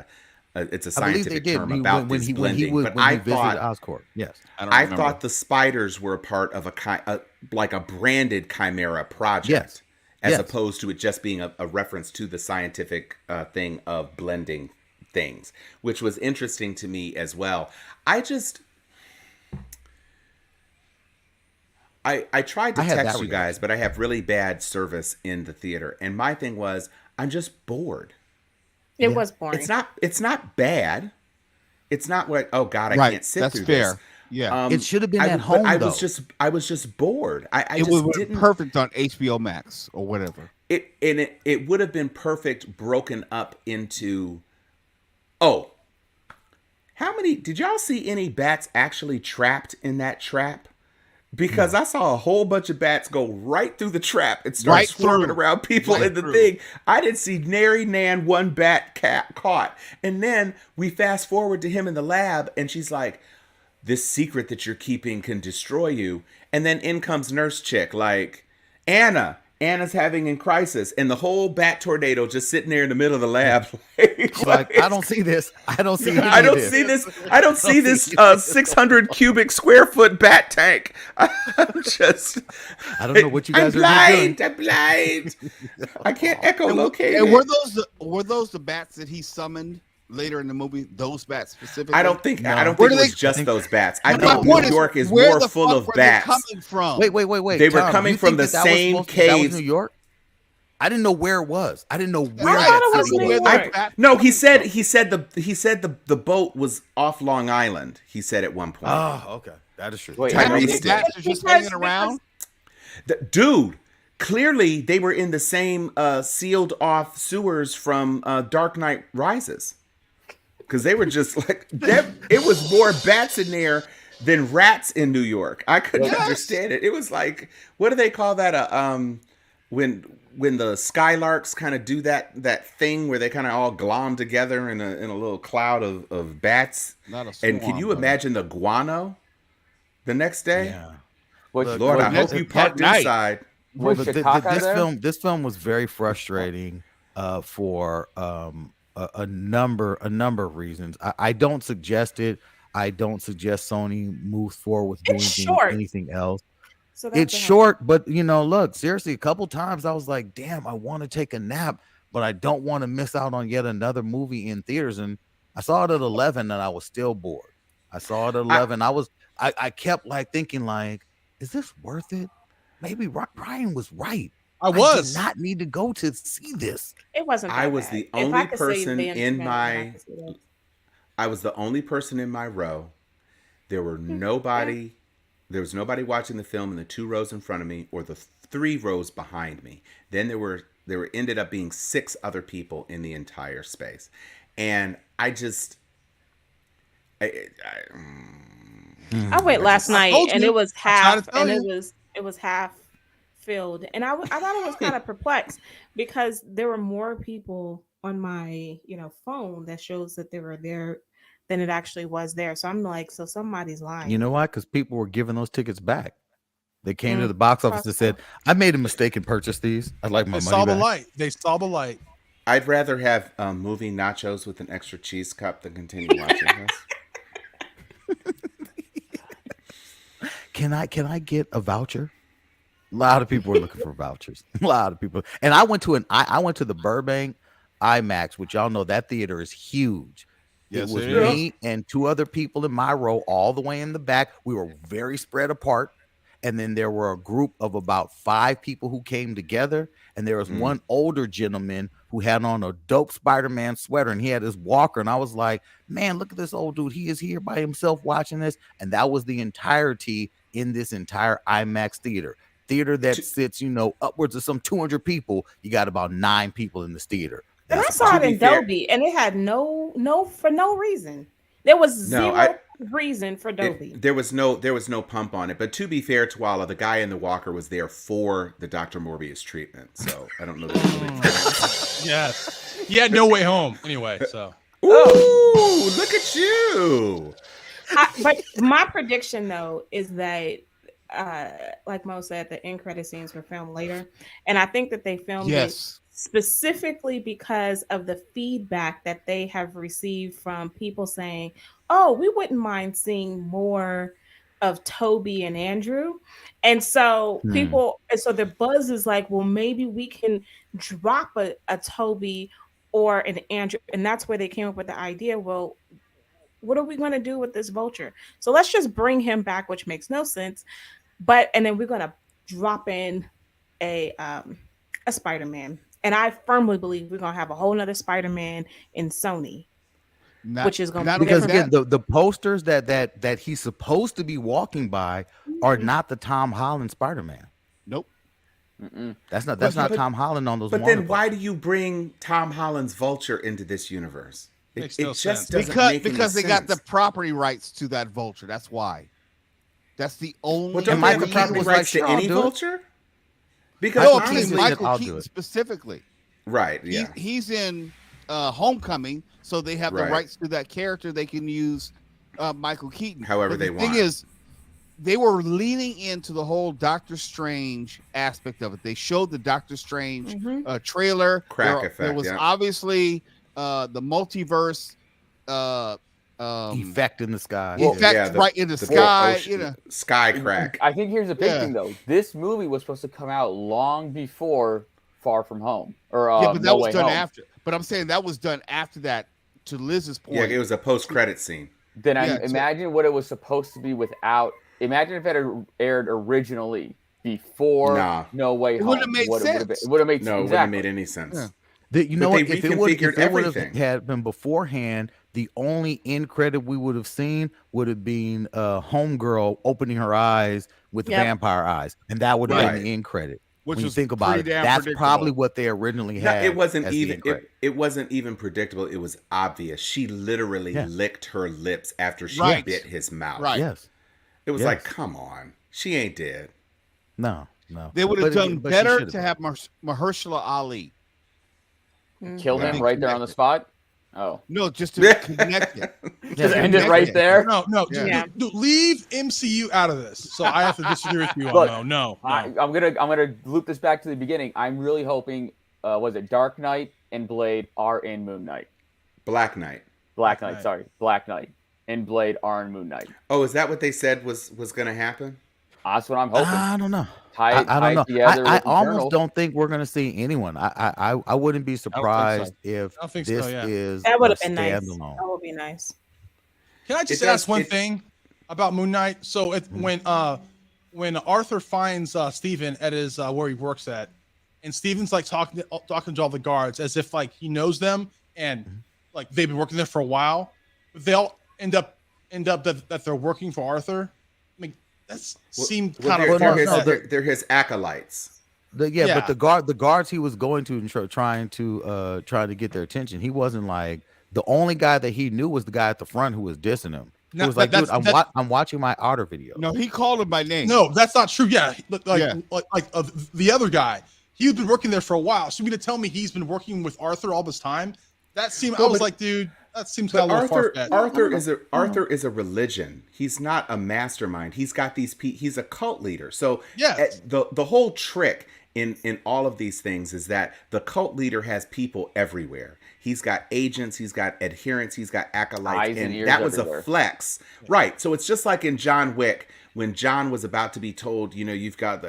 a I believe they scientific did term about when this he blending, but when I he visited thought Oscorp. Yes, I thought the spiders were a part of like a branded Chimera project, Yes. as Yes. opposed to it just being a reference to the scientific thing of blending things, which was interesting to me as well. I tried to I had text that you guys, but I have really bad service in the theater, and my thing was I'm just bored. It was boring. It's not bad. It's not like, oh God, I Right. can't sit That's through fair. this. Yeah. it should have been I at was- home. I though. was just bored. I It just was didn't. perfect on HBO Max or whatever. It would have been perfect broken up into. Oh, how many did y'all see any bats actually trapped in that trap? Because I saw a whole bunch of bats go right through the trap and start Right swarming through. around people Right in the through. thing. I didn't see nary nan one bat caught. And then we fast forward to him in the lab, and she's like, "This secret that you're keeping can destroy you." And then in comes Nurse Chick, like, Anna's having in crisis, and the whole bat tornado just sitting there in the middle of the lab. like, I don't see this. I don't see. I don't see this. I don't see this 600 cubic square foot bat tank. I don't know what you guys are doing. I'm blind. I can't echolocate And it. were those the bats that he summoned later in the movie? Those bats specifically? I don't think No. it Where do was they- just those bats. I My think point New York is where more the full fuck of were they bats. coming from? Wait. They were Tom, coming you from think the that was same supposed to- that was caves. New York. I didn't know where it was. I didn't know where I that thought it was city New was. York. No, he said the boat was off Long Island. He said at one point. Oh, okay, that is true. Wait, How many Tyrese did. bats are just Because- hanging around? Dude, clearly they were in the same sealed off sewers from Dark Knight Rises, because they were just like it was more bats in there than rats in New York. I couldn't Yes. understand it. It was like, what do they call that? When the skylarks kind of do that thing where they kind of all glom together in a little cloud of bats. Not a swarm, And can you but imagine the guano the next day? Yeah. Was, Lord, I was, hope you parked night. inside. was But Chicago there? this film was very frustrating for a number of reasons. I don't suggest it. I don't suggest Sony moves forward with doing It's short. anything else. So that's It's what short, but look, seriously, a couple times I was like, damn, I want to take a nap, but I don't want to miss out on yet another movie in theaters. And I saw it at 11 and I was still bored. I saw it at 11. I kept like thinking like, is this worth it? Maybe Ryan was right. I did was. not need to go to see this. It wasn't. I that was bad. the If only I could say person the in internet, my- I could say that. I was the only person in my row. There were nobody. There was nobody watching the film in the 2 rows in front of me or the 3 rows behind me. Then there ended up being 6 other people in the entire space, and I went last night told and you. it was I tried half, to tell and you. it was half filled, and I thought it was kind of perplexed because there were more people on my phone that shows that they were there than it actually was there. So I'm like, so somebody's lying. You know why? Because people were giving those tickets back. They came to the box office and said, I made a mistake and purchased these. I'd like my They money saw the back. light. They saw the light. I'd rather have movie nachos with an extra cheese cup than continue watching this. Can I get a voucher? A lot of people were looking for vouchers. A lot of people. And I went to the Burbank IMAX, which y'all know that theater is huge. Yes, it was it is. me and 2 other people in my row all the way in the back. We were very spread apart. And then there were a group of about 5 people who came together. And there was one older gentleman who had on a dope Spider-Man sweater and he had his walker. And I was like, man, look at this old dude. He is here by himself watching this. And that was the entirety in this entire IMAX theater that sits, upwards of some 200 people. You got about 9 people in this theater. And I saw it in Dolby, and it had no reason. There was zero reason for Dolby. There was no pump on it. But to be fair, Twala, the guy in the walker was there for the Dr. Morbius treatment. So I don't know that really. Yes. He had no way home anyway. So. Ooh, look at you. But my prediction though is that like Mo said, the end credit scenes were filmed later. And I think that they filmed it specifically because of the feedback that they have received from people saying, oh, we wouldn't mind seeing more of Toby and Andrew. And so so the buzz is like, well, maybe we can drop a Toby or an Andrew. And that's where they came up with the idea. Well, what are we going to do with this Vulture? So let's just bring him back, which makes no sense. And then we're going to drop in a Spider-Man. And I firmly believe we're going to have a whole nother Spider-Man in Sony, which is going to be because different. again, the posters that he's supposed to be walking by are not the Tom Holland Spider-Man. Nope. That's not Tom Holland on those. But then why do you bring Tom Holland's Vulture into this universe? It just doesn't make because any they got the sense. property rights to that Vulture. That's why. That's the only. Well, don't they have the property rights to any Vulture? Because no, honestly, Michael Keaton specifically. Right. Yeah. He's in Homecoming, so they have the rights to that character. They can use Michael Keaton however they want. The thing is, they were leaning into the whole Doctor Strange aspect of it. They showed the Doctor Strange trailer. Crack effect. There was obviously the multiverse effect in the sky. Right in the sky. Ocean, sky crack. I think here's the big thing though. This movie was supposed to come out long before Far From Home or but that No was Way done Home. after. But I'm saying that was done after that. To Liz's point, Yeah, it was a post-credit scene. Then imagine what it was supposed to be without. Imagine if it had aired originally before No Way Home. It wouldn't have made sense. It would have made no, it wouldn't have made any sense. Yeah. You know what? If it would have everything. had been beforehand, the only end credit we would have seen would have been Homegirl opening her eyes with vampire eyes, and that would have been the end credit. Which when you was think about it, that's probably what they originally had. It wasn't even. It wasn't even predictable. It was obvious. She literally licked her lips after she bit his mouth. Right. Yes. It was Yes. like, come on, she ain't dead. No. They would have done but she better should've to been. have Mahershala Ali. Kill Wow. him right there on the spot. Oh, No, just to connect it. just end it right there. No, Yeah. dude, leave MCU out of this. So I have to disagree with you Look, on no. I'm gonna loop this back to the beginning. I'm really hoping, was it Dark Knight and Blade are in Moon Knight? Black Knight. Black Knight, sorry, Black Knight and Blade are in Moon Knight. Oh, is that what they said was going to happen? That's what I'm hoping. I don't know. Tie I don't know. together I with almost Eternals. don't think we're gonna see anyone. I wouldn't be surprised if I don't think this so, yeah. is That would a have been nice. standalone. That would be nice. Can I just It ask does- one it- thing about Moon Knight? So when Arthur finds Steven at his where he works at, and Steven's like talking to all the guards as if like he knows them and like they've been working there for a while, but they all end up that they're working for Arthur. I mean, that seemed kind of they're his acolytes. Yeah, but the guards he was going to and trying to get their attention. He wasn't like the only guy that he knew was the guy at the front who was dissing him. He was like, dude, I'm watching my Otter video. No, he called him by name. No, that's not true. Yeah, the other guy, he's been working there for a while. So you mean to tell me he's been working with Arthur all this time? That seemed. I was like, dude, that seems kind of a little far-fetched. Arthur is a religion. He's not a mastermind. He's got these. He's a cult leader. So the whole trick in all of these things is that the cult leader has people everywhere. He's got agents, he's got adherents, he's got acolytes, and that was a flex. Right. So it's just like in John Wick, when John was about to be told, you've got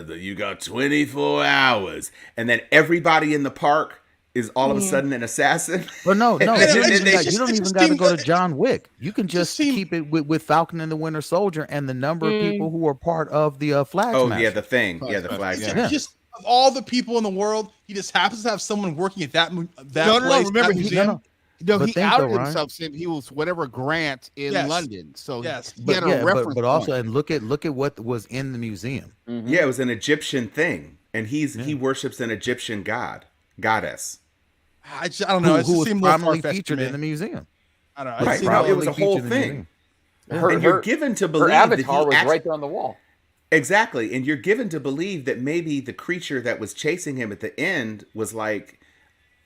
you got 24 hours, and then everybody in the park is all of a sudden an assassin. But no, you don't just even got to go to John Wick. You can just keep it with Falcon and the Winter Soldier and the number of people who are part of the flag. Oh yeah, the thing. Yeah, the flag. Yeah. Just of all the people in the world, he just happens to have someone working at that place. No. Remember, he outed Ryan, himself saying he was whatever grant in London. So he had a reference. But also, and look at what was in the museum. Mm-hmm. Yeah, it was an Egyptian thing, and he worships an Egyptian goddess. I don't know. Who was prominently featured in the museum. I don't know. Right. No, it was a whole thing. And you're given to believe her avatar was right there on the wall. Exactly. And you're given to believe that maybe the creature that was chasing him at the end was like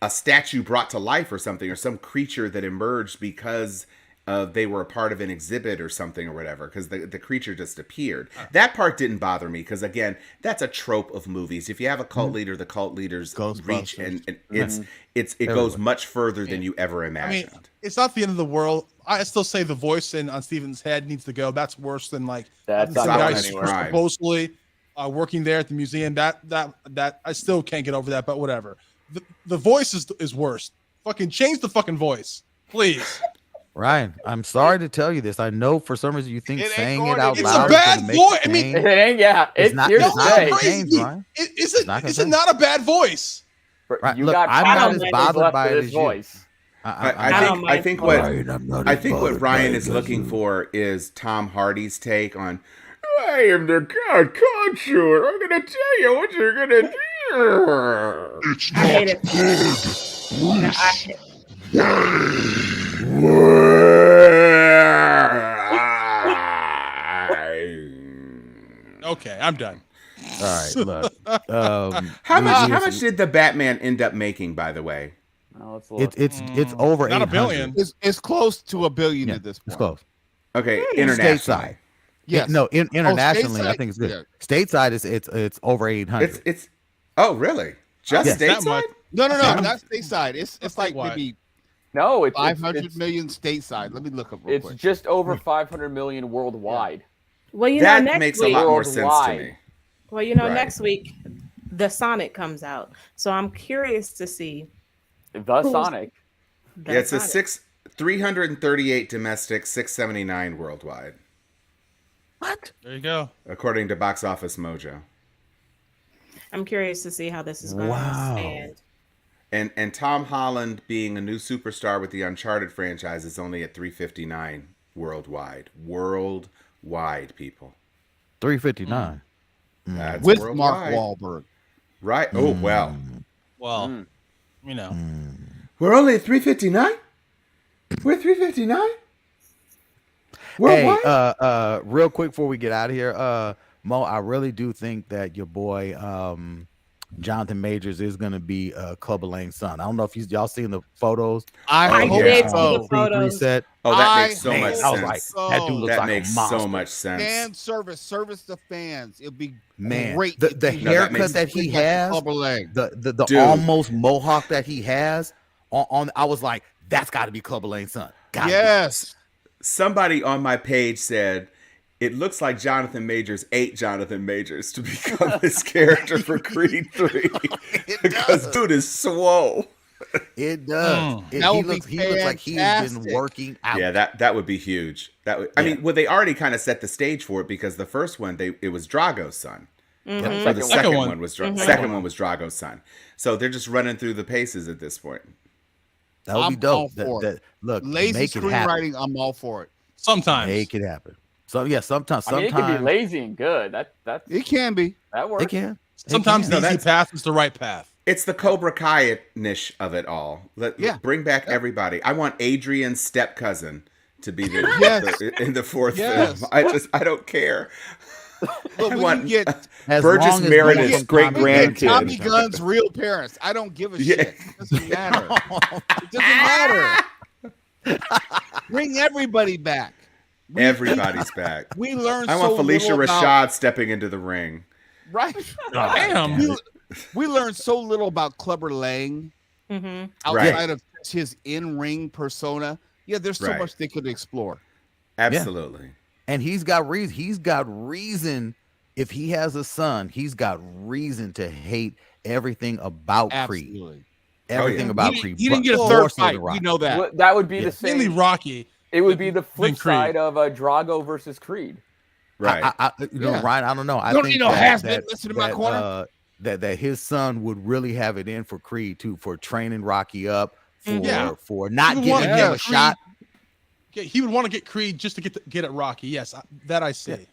a statue brought to life or something, or some creature that emerged because they were a part of an exhibit or something or whatever, because the creature just appeared. That part didn't bother me because, again, that's a trope of movies. If you have a cult leader, the cult leaders reach and it goes much further than you ever imagined. I mean, it's not the end of the world. I still say the voice on Steven's head needs to go. That's worse than like that's some not guy anywhere. supposedly working there at the museum. That I still can't get over that. But whatever. The voice is worse. Fucking change the fucking voice, please. Ryan, I'm sorry to tell you this. I know for some reason you think saying it out it's loud a bad voice. I mean, it ain't. Yeah, it's not. It's not change, Ryan. Is it not a bad voice? Right. Look, I'm not as bothered by it as voice. I think what Ryan is looking for is Tom Hardy's take on. I am the God Conjure. I'm gonna tell you what you're gonna do. I hate it. Okay, I'm done. All right, look. How much did the Batman end up making, by the way? It's over not 800. a billion. It's close to $1 billion at this point. It's close. Okay, internationally. Stateside. Yes. No, internationally, I stateside? think it's good. Stateside is it's over 800. It's oh really? Just stateside? No, not stateside. It's like statewide. maybe No, it's 500 million stateside. Let me look up real It's quick. just over 500 million worldwide. Well, you That know, next makes week. a lot more sense to me. Well, you know, Right. next week the Sonic comes out, so I'm curious to see The Sonic. the Yeah, it's Sonic. 338 domestic, 679 worldwide, What? There you go. according to Box Office Mojo. I'm curious to see how this is going to Wow. stand. And Tom Holland being a new superstar with the Uncharted franchise is only at 359 worldwide. Worldwide, people. 359. That's With worldwide. Mark Wahlberg. Right? Oh, well. Well, you know, We're only at 359? We're at 359? Hey, what? real quick before we get out of here, Mo, I really do think that your boy Jonathan Majors is gonna be Clubber Lang's son. I don't know if y'all seen the photos. I hope did so. see the Creed 3 photos. set. Oh, that makes so I much hope I was like, sense. that dude looks That like makes a monster. so much sense. Fan service to fans. It'll be Man, great. the if you- haircut makes- that he bring back the has, Clubber Lang. the Dude. almost mohawk that he has on I was like, that's got to be Clubber Lang's son. Gotta be. Yes. Somebody on my page said it looks like Jonathan Majors ate Jonathan Majors to become this character for Creed 3. Because dude is swole. It does. That He would be looks like he has been fantastic. working out. Yeah, that would be huge. That would, I mean, well, they already kind of set the stage for it because the first one it was Drago's son. Mhm. So the second one. one was Mhm. second one was Drago's son. So they're just running through the paces at this point. That would be I'm all dope. for it. Look, Lazy make it happen. screenwriting, I'm all for it. Sometimes. Make it happen. So yeah, sometimes I mean, it can be lazy and good. That It can be. works. it can. Sometimes It the can. easy that's- path is the right path. It's the Cobra Kai niche of it all. Bring back everybody. I want Adrian's step cousin to be Yes. in the fourth Yes. film. I don't care. But I when want you get As Burgess long as Meredith's Burgess great Meredith- grandkid. Tommy Gunn's real parents, I don't give a Yeah. shit. It doesn't matter. It doesn't matter. Bring everybody back. Everybody's back. We learned I want so Felicia little Rashad about, stepping into the ring. right? Damn. We learned so little about Clubber Lang Mhm. outside of his in-ring persona. Yeah, there's so Right. much they could explore. Absolutely. And he's got reason. He's got reason. If he has a son, he's got reason to hate everything about Creed. Absolutely. Everything yeah. about He Creed. didn't get a more third so than fight. Rock. We know that. Well, that would be Yeah. the same. Mainly Rocky. It would be the flip Creed. side of Drago versus Creed. Right. Yeah. Ryan, I don't know. I Don't think need no that- has-been that- listening to my that, corner. that his son would really have it in for Creed too, for training Rocky up, for Yeah. for not You giving wanna him get a shot. He would want to get Creed just to get at Rocky. Yes, that I see.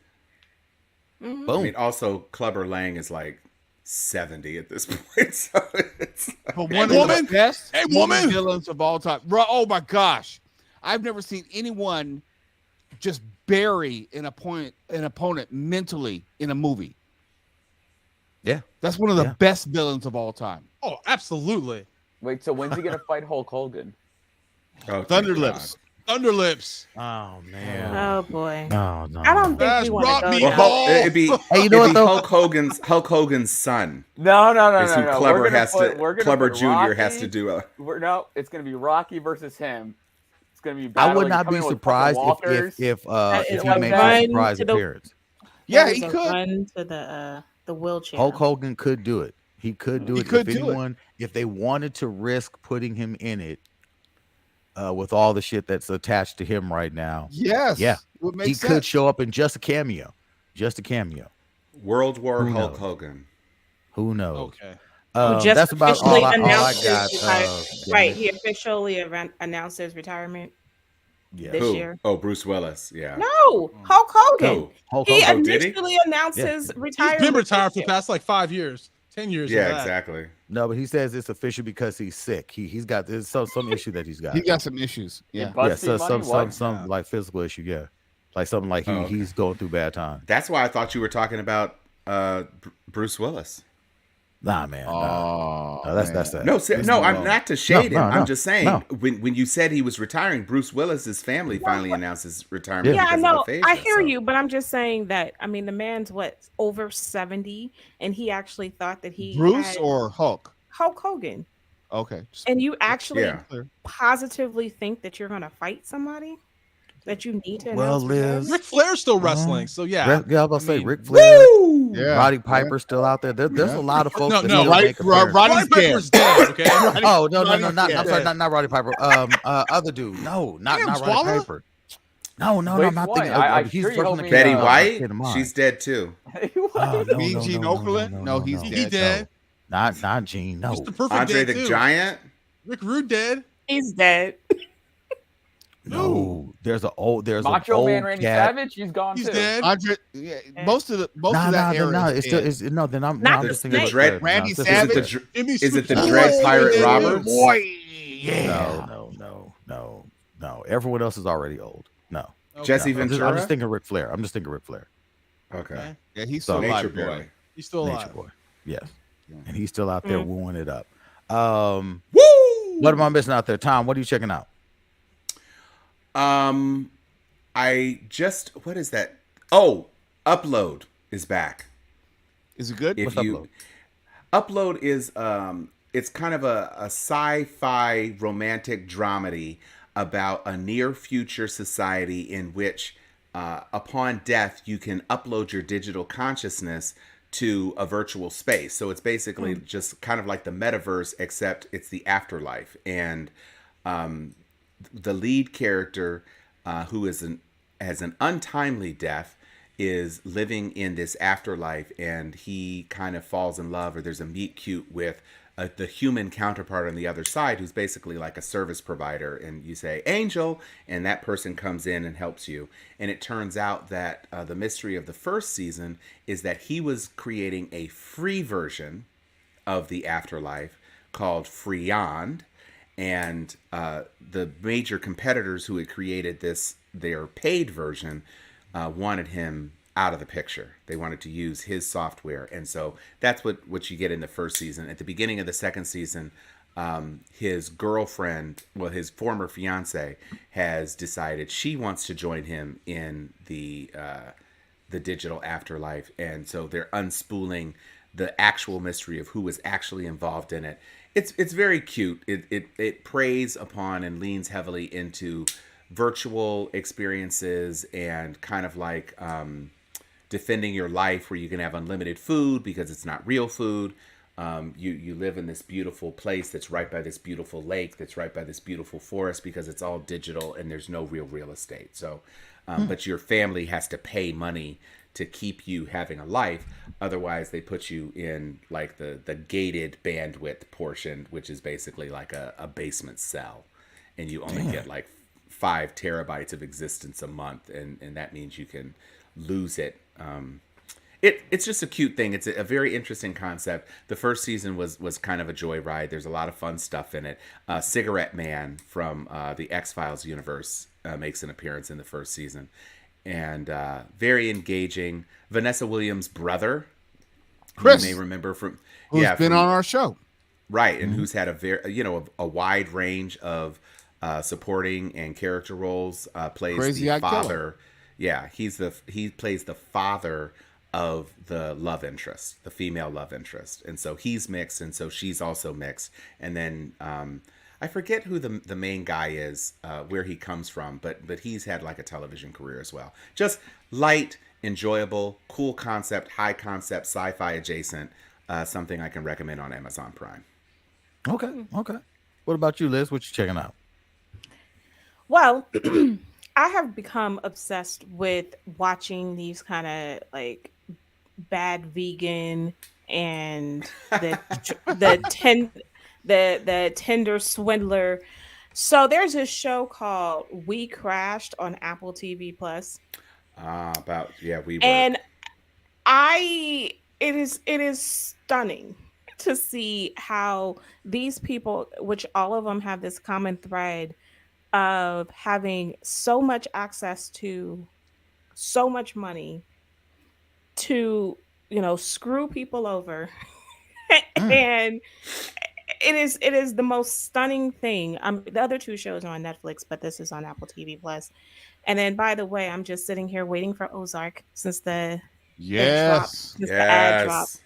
Mhm. I Boom. mean, also Clubber Lang is like 70 at this point. So it's But one woman! of the best Hey, movie woman! villains of all time. Oh my gosh. I've never seen anyone just bury an opponent mentally in a movie. Yeah. That's one of the Yeah. best villains of all time. Oh, absolutely. Wait, so when's he gonna fight Hulk Hogan? oh, thank Thunderlips. Underlips. Oh man. Oh boy. Oh no. I don't think That's we want brought to go me God. down. Well, it'd be, Hey, you know what it'd be though? Hulk Hogan's son. No. Is who Clubber We're gonna has put- to. we're gonna Clubber put Jr. has Rocky- to do a. No, it's gonna be Rocky versus him. It's gonna be. I would battling, not be coming with surprised fucking Walters. if is he like makes run a surprise to the- appearance. Yeah, There he was a could. run to the wheelchair. Hulk Hogan could do it. He could do He it. could If do it. anyone, if they wanted to risk putting him in it, with all the shit that's attached to him right now, Yes. Yeah. It would make he sense. could show up in just a cameo. Just a cameo. World War Who Hulk knows? Hogan. Who knows? Okay. Who just That's about officially all I announced got. his right. He officially announced his retirement Yeah. this Who? year. Oh, Bruce Willis. Yeah. No, Hulk Hogan. Who? Hulk He Hogan. Oh, did he? initially announced Yeah. his He's retirement. been retired this for the year. past like 5 years, 10 years. Yeah, of that. exactly. No, but he says it's official because he's sick. He's got there's some issue that he's got. He got some issues. Yeah. Yeah, Busty so money, some what? some like physical issue. Yeah, like something like Oh, okay. he's going through bad time. That's why I thought you were talking about Bruce Willis. Nah, man. Oh, no, that's man. that. No, no, I'm wrong. not to shade No, him. no, I'm just saying no. when you said he was retiring, Bruce Willis's family finally announced his retirement. Yeah, I because know. Of aphasia, I hear so- you, but I'm just saying that. I mean, the man's over 70, and he actually thought that he Bruce had or Hulk? Hulk Hogan, Okay. Just and you actually Yeah. positively think that you're gonna fight somebody that you need to. Well, announce retirement? Liz. Ric Flair's still wrestling, so yeah. Yeah, I was about to I say mean, Ric Flair, Yeah. Roddy Piper's still out there. There's Yeah. a lot of folks. No, that no, still Roddy- make appearances. Roddy's Roddy Piper's dead. Okay. Oh no, Roddy- I'm sorry, yeah. not Roddy Piper. Other dude. No, not Damn, Roddy Swallow? Piper. No, Wait, I'm not what? thinking. I'm He's sure you first helped on the me, Betty Yeah. White, kid of mine. she's dead too. Oh, no, Mean no, Gene no, Okerlund? No, he's He dead. dead. Not Gene. No, Mr. Perfect Andre dead the too. Giant. Rick Rude dead. He's dead. no. There's an Macho old Man Randy cat. Savage, he's gone He's too. dead. Andre, yeah, most of that No, era. no, is it's still, dead. it's no. Then I'm Not I'm the just thinking snake. of Dread- Randy it's- Savage? Is it the Jimmy Is it the Snuka Dread dead Pirate too. Roberts? Boy, No. Everyone else is already old. No. Jesse I'm Ventura. just thinking Ric Flair. Okay. Yeah, he's So- still alive. Nature Boy. Boy. He's still Nature alive. Boy. Yes. Yeah. And he's still out there wooing it up. Woo! What am I missing out there? Tom, what are you checking out? What is that? Oh, Upload is back. Is it good? If What's you Upload is it's kind of a sci-fi romantic dramedy about a near future society in which upon death you can upload your digital consciousness to a virtual space. So it's basically just kind of like the metaverse, except it's the afterlife. And the lead character, who has an untimely death, is living in this afterlife, and he kind of falls in love, or there's a meet cute with the human counterpart on the other side, who's basically like a service provider. And you say, Angel, and that person comes in and helps you. And it turns out that the mystery of the first season is that he was creating a free version of the afterlife called Freond. And the major competitors who had created their paid version, wanted him out of the picture. They wanted to use his software. And so that's what you get in the first season. At the beginning of the second season, his girlfriend, well, his former fiance, has decided she wants to join him in the digital afterlife. And so they're unspooling the actual mystery of who was actually involved in it. It's very cute. It preys upon and leans heavily into virtual experiences and kind of like defending your life, where you can have unlimited food because it's not real food. You live in this beautiful place that's right by this beautiful lake, that's right by this beautiful forest, because it's all digital and there's no real estate. So, but your family has to pay money to keep you having a life. Otherwise, they put you in like the gated bandwidth portion, which is basically like a basement cell, and you only get like 5 terabytes of existence a month, and that means you can lose it. It's just a cute thing. It's a very interesting concept. The first season was kind of a joyride. There's a lot of fun stuff in it. Cigarette Man from the X-Files universe makes an appearance in the first season, and very engaging. Vanessa Williams' brother, Chris, you may remember from who's been on our show, right, and who's had a wide range of supporting and character roles. Plays Crazy the Eye Killer. father. Yeah, he plays the father of the love interest, the female love interest, and so he's mixed, and so she's also mixed. And then I forget who the main guy is, where he comes from, but he's had like a television career as well. Just light, enjoyable, cool concept, high concept, sci-fi adjacent. Something I can recommend on Amazon Prime. Okay. What about you, Liz? What you checking out? Well, I have become obsessed with watching these kind of like bad vegan and the Tinder swindler. So there's a show called We Crashed on Apple TV Plus. We were. And it is stunning to see how these people, which all of them have this common thread of having so much access to so much money to, screw people over. And it is the most stunning thing. The other 2 shows are on Netflix, but this is on Apple TV Plus. And then, by the way, I'm just sitting here waiting for Ozark since the ad dropped.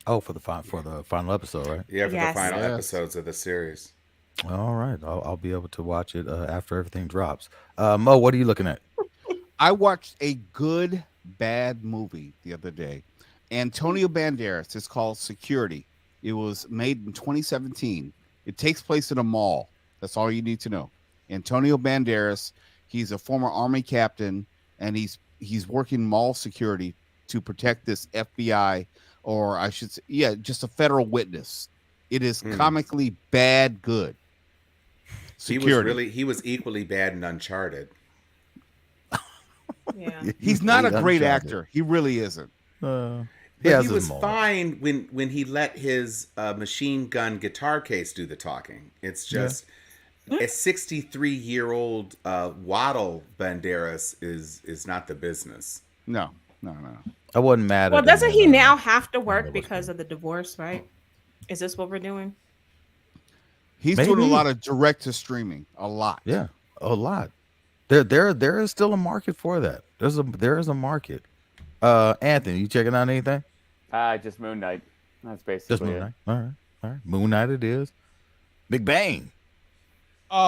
Oh, for the final episode, right? Yeah, for Yes. the final episodes of the series. All right, I'll be able to watch it after everything drops. Mo, what are you looking at? I watched a good bad movie the other day. Antonio Banderas. It's called Security. It was made in 2017. It takes place in a mall. That's all you need to know. Antonio Banderas. He's a former Army captain, and he's working mall security to protect this FBI, or I should say, just a federal witness. It is comically bad good. Security. He was equally bad in Uncharted. Yeah. He's not a great actor. He really isn't. But he was fine when he let his machine gun guitar case do the talking. It's just a 63-year-old Waddle Banderas is not the business. No. I wasn't mad. Well, at doesn't him he in, now have to that work was because good. of the divorce? Right? Is this what we're doing? He's doing a Maybe. lot of direct to streaming. A lot. Yeah, a lot. There is still a market for that. There is a market. Anthony, you checking out anything? Just Moon Knight. That's Just basically Moon it. Knight. All right. Moon Knight it is. Big Bang.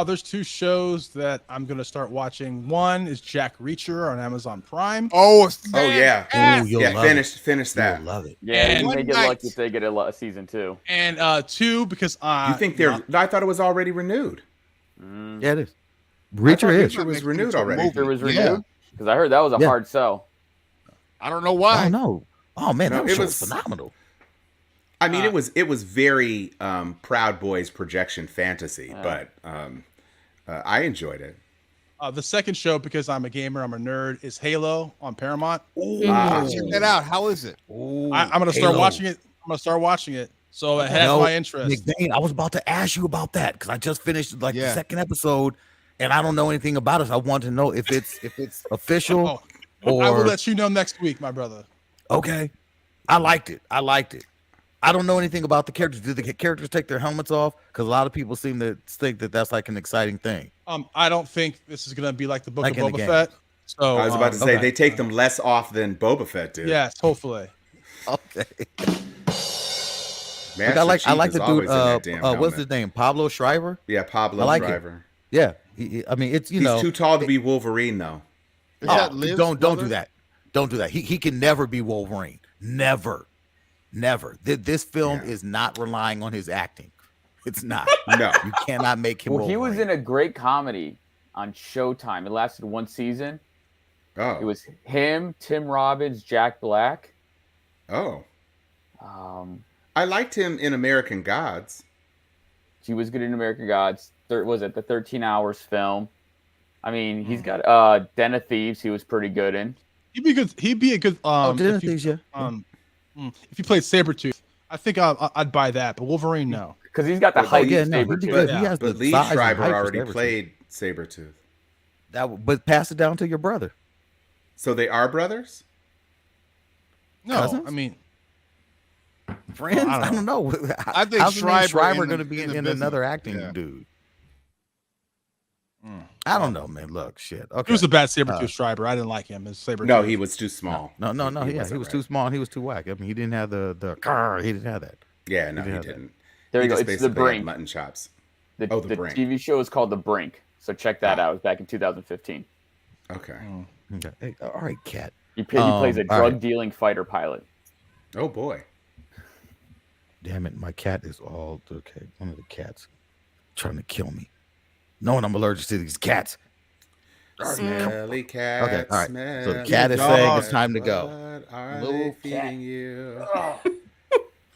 There's 2 shows that I'm gonna start watching. One is Jack Reacher on Amazon Prime. Oh, it's Oh yeah, Ooh, you'll yeah. love Finish that. You'll love it. Yeah, And you may One get Night. lucky if they get a season 2. And 2 because You think they're? I thought it was already renewed. Yeah, it is. Reacher is. Reacher was renewed already. Reacher was Yeah. renewed? Because I heard that was a Yeah. hard sell. I don't know why. Oh no. Oh man, No, that it show was- was phenomenal. I mean, it was very Proud Boys projection fantasy, but I enjoyed it. the second show, because I'm a gamer, I'm a nerd, is Halo on Paramount. Check that out. How is it? I'm gonna start watching it. I'm gonna start watching it. So it has No, my interest. Nick Bain, I was about to ask you about that because I just finished the Yeah. second episode, and I don't know anything about it. I want to know if it's official or I will let you know next week, my brother. okay. I liked it. I don't know anything about the characters. Do the characters take their helmets off? Because a lot of people seem to think that that's like an exciting thing. I don't think this is gonna be like the book Like in of the Boba game. Fett. So I was about to say okay. they take them less off than Boba Fett did. yes, hopefully. Okay. Master I like Chief the is dude. always in that damn What's helmet. his name? Pablo Schreiber. Yeah, Pablo I like it. Driver. Yeah. I mean, it's He's too tall to be Wolverine, though. Is Oh, that Liv's don't brother? do that. Don't do that. He can never be Wolverine. Never. This film Yeah. is not relying on his acting. It's not. No. You cannot make him. Well, he was Wolverine. in a great comedy on Showtime. It lasted 1 season. Oh. It was him, Tim Robbins, Jack Black. Oh. Um, I liked him in American Gods. he was good in American Gods. Was it the 13 Hours film? I mean, he's got Den of Thieves. He was pretty good in. He'd be good. He'd be a good. If you played Sabretooth, I think I'd buy that. But Wolverine, no. Because he's got the height. yeah, of no, he'd be Sabretooth. good. Yeah. He has But the Lee size and Schreiber height for already Sabretooth. played Sabretooth. But pass it down to your brother. So they are brothers? No, Cousins? I mean, Friends? I I don't know. I think How's the name Schreiber going to be in the in business. another acting Yeah. dude? I don't know, man. Look, shit. Okay. he was a bad Sabretooth Schreiber. I didn't like him as Sabretooth. No, he was too small. No. Yeah, he wasn't was right. too small and he was too whack. I mean, he didn't have the car. He didn't have that. Yeah, no, He he did have that. didn't. There He you go. just It's The basically had Brink. mutton chops. The The Brink. TV show is called The Brink. So check that out. It was back in 2015. Okay. Okay. Hey, all right, cat. He plays a all right. drug dealing fighter pilot. Oh boy. Damn it, my cat is all okay. One of the cats trying to kill me. Knowing I'm allergic to these cats. Smelly cat. Okay, all right. So the smelly cat is dog. saying it's time to go. What are Little they cat. feeding you?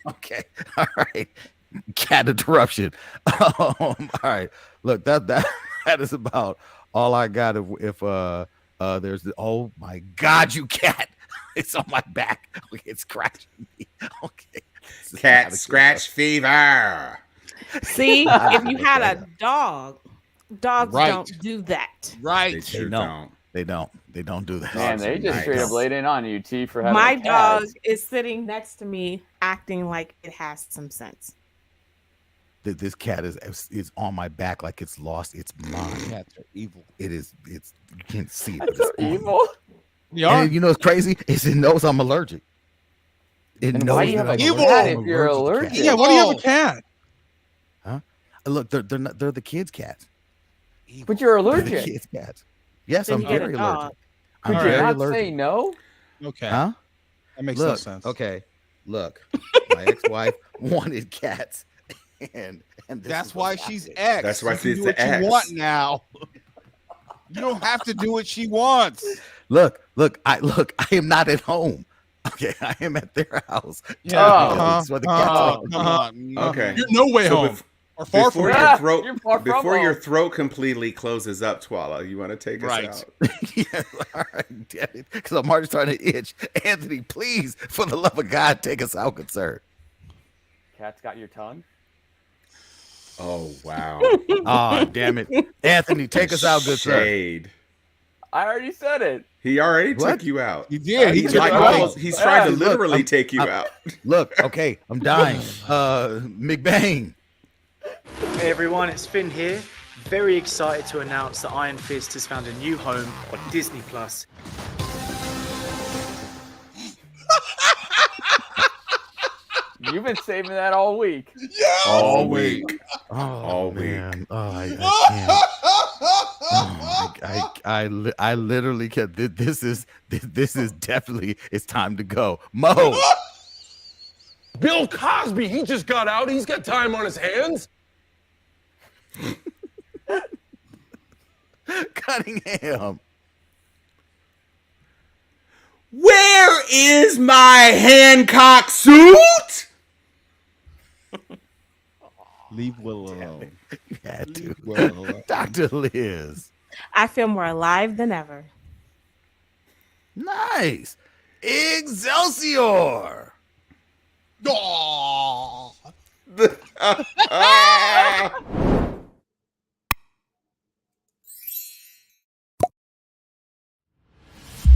Okay. All right. Cat interruption. All right. Look, that is about all I got. If there's oh my God, you cat. It's on my back. Okay, it's scratching me. Okay. Cat scratch fever. See, if you had a dog, dogs Right. don't do that. They Right. sure don't. don't. They don't do that. Man, they just straight up laid in on you, T, for having My a cat. dog is sitting next to me, acting like it has some sense. This cat is on my back like it's lost its mind. Cats are evil. It's you can't see it. But That's it's so on me. evil. Yeah. And you know what's crazy? Is it knows I'm allergic. It Then knows why do you that have a I'm cat allergic if you're to allergic? cats. Yeah. Why do you have a cat? Look, they're the kids' cats. But you're They're the allergic. kids' cats. Yes, Then I'm you get a very dog. allergic. Could I'm you very not allergic. say no? Okay. Huh? That makes no Look, sense. okay. Look, my ex-wife wanted cats, and this That's is why what she's happened. X. That's why You can she's do the what X. you want now. You don't have to do what she wants. Look, I am not at home. Okay, I am at their house. Yeah. That's what the cats are. Come on. Okay. You're no way So home bef- or far from Before home. your throat, You're far from before your home. throat completely closes up, Twala, you want to take us Right. out? Yes, all right, damn it. Because I'm already starting to itch. Anthony, please, for the love of God, take us out, good sir. Cat's got your tongue? Oh wow. Oh, damn it. Anthony, take us out, good sir. Shade. I already said it. He already What? took you out. You did. He He's, took like you out. almost, he's trying to Look, literally take you out. Look, okay, I'm dying. McBain. Hey everyone, it's Finn here. Very excited to announce that Iron Fist has found a new home on Disney Plus. You've been saving that all week. All week. Oh, All week. man. Oh, I can't. Oh, I literally can't. This is definitely, it's time to go. Mo. Bill Cosby, he just got out. He's got time on his hands. Cunningham. Where is my Hancock suit? Leave Will alone. You had to. Leave Will alone. Dr. Liz. I feel more alive than ever. Nice. Excelsior. Oh.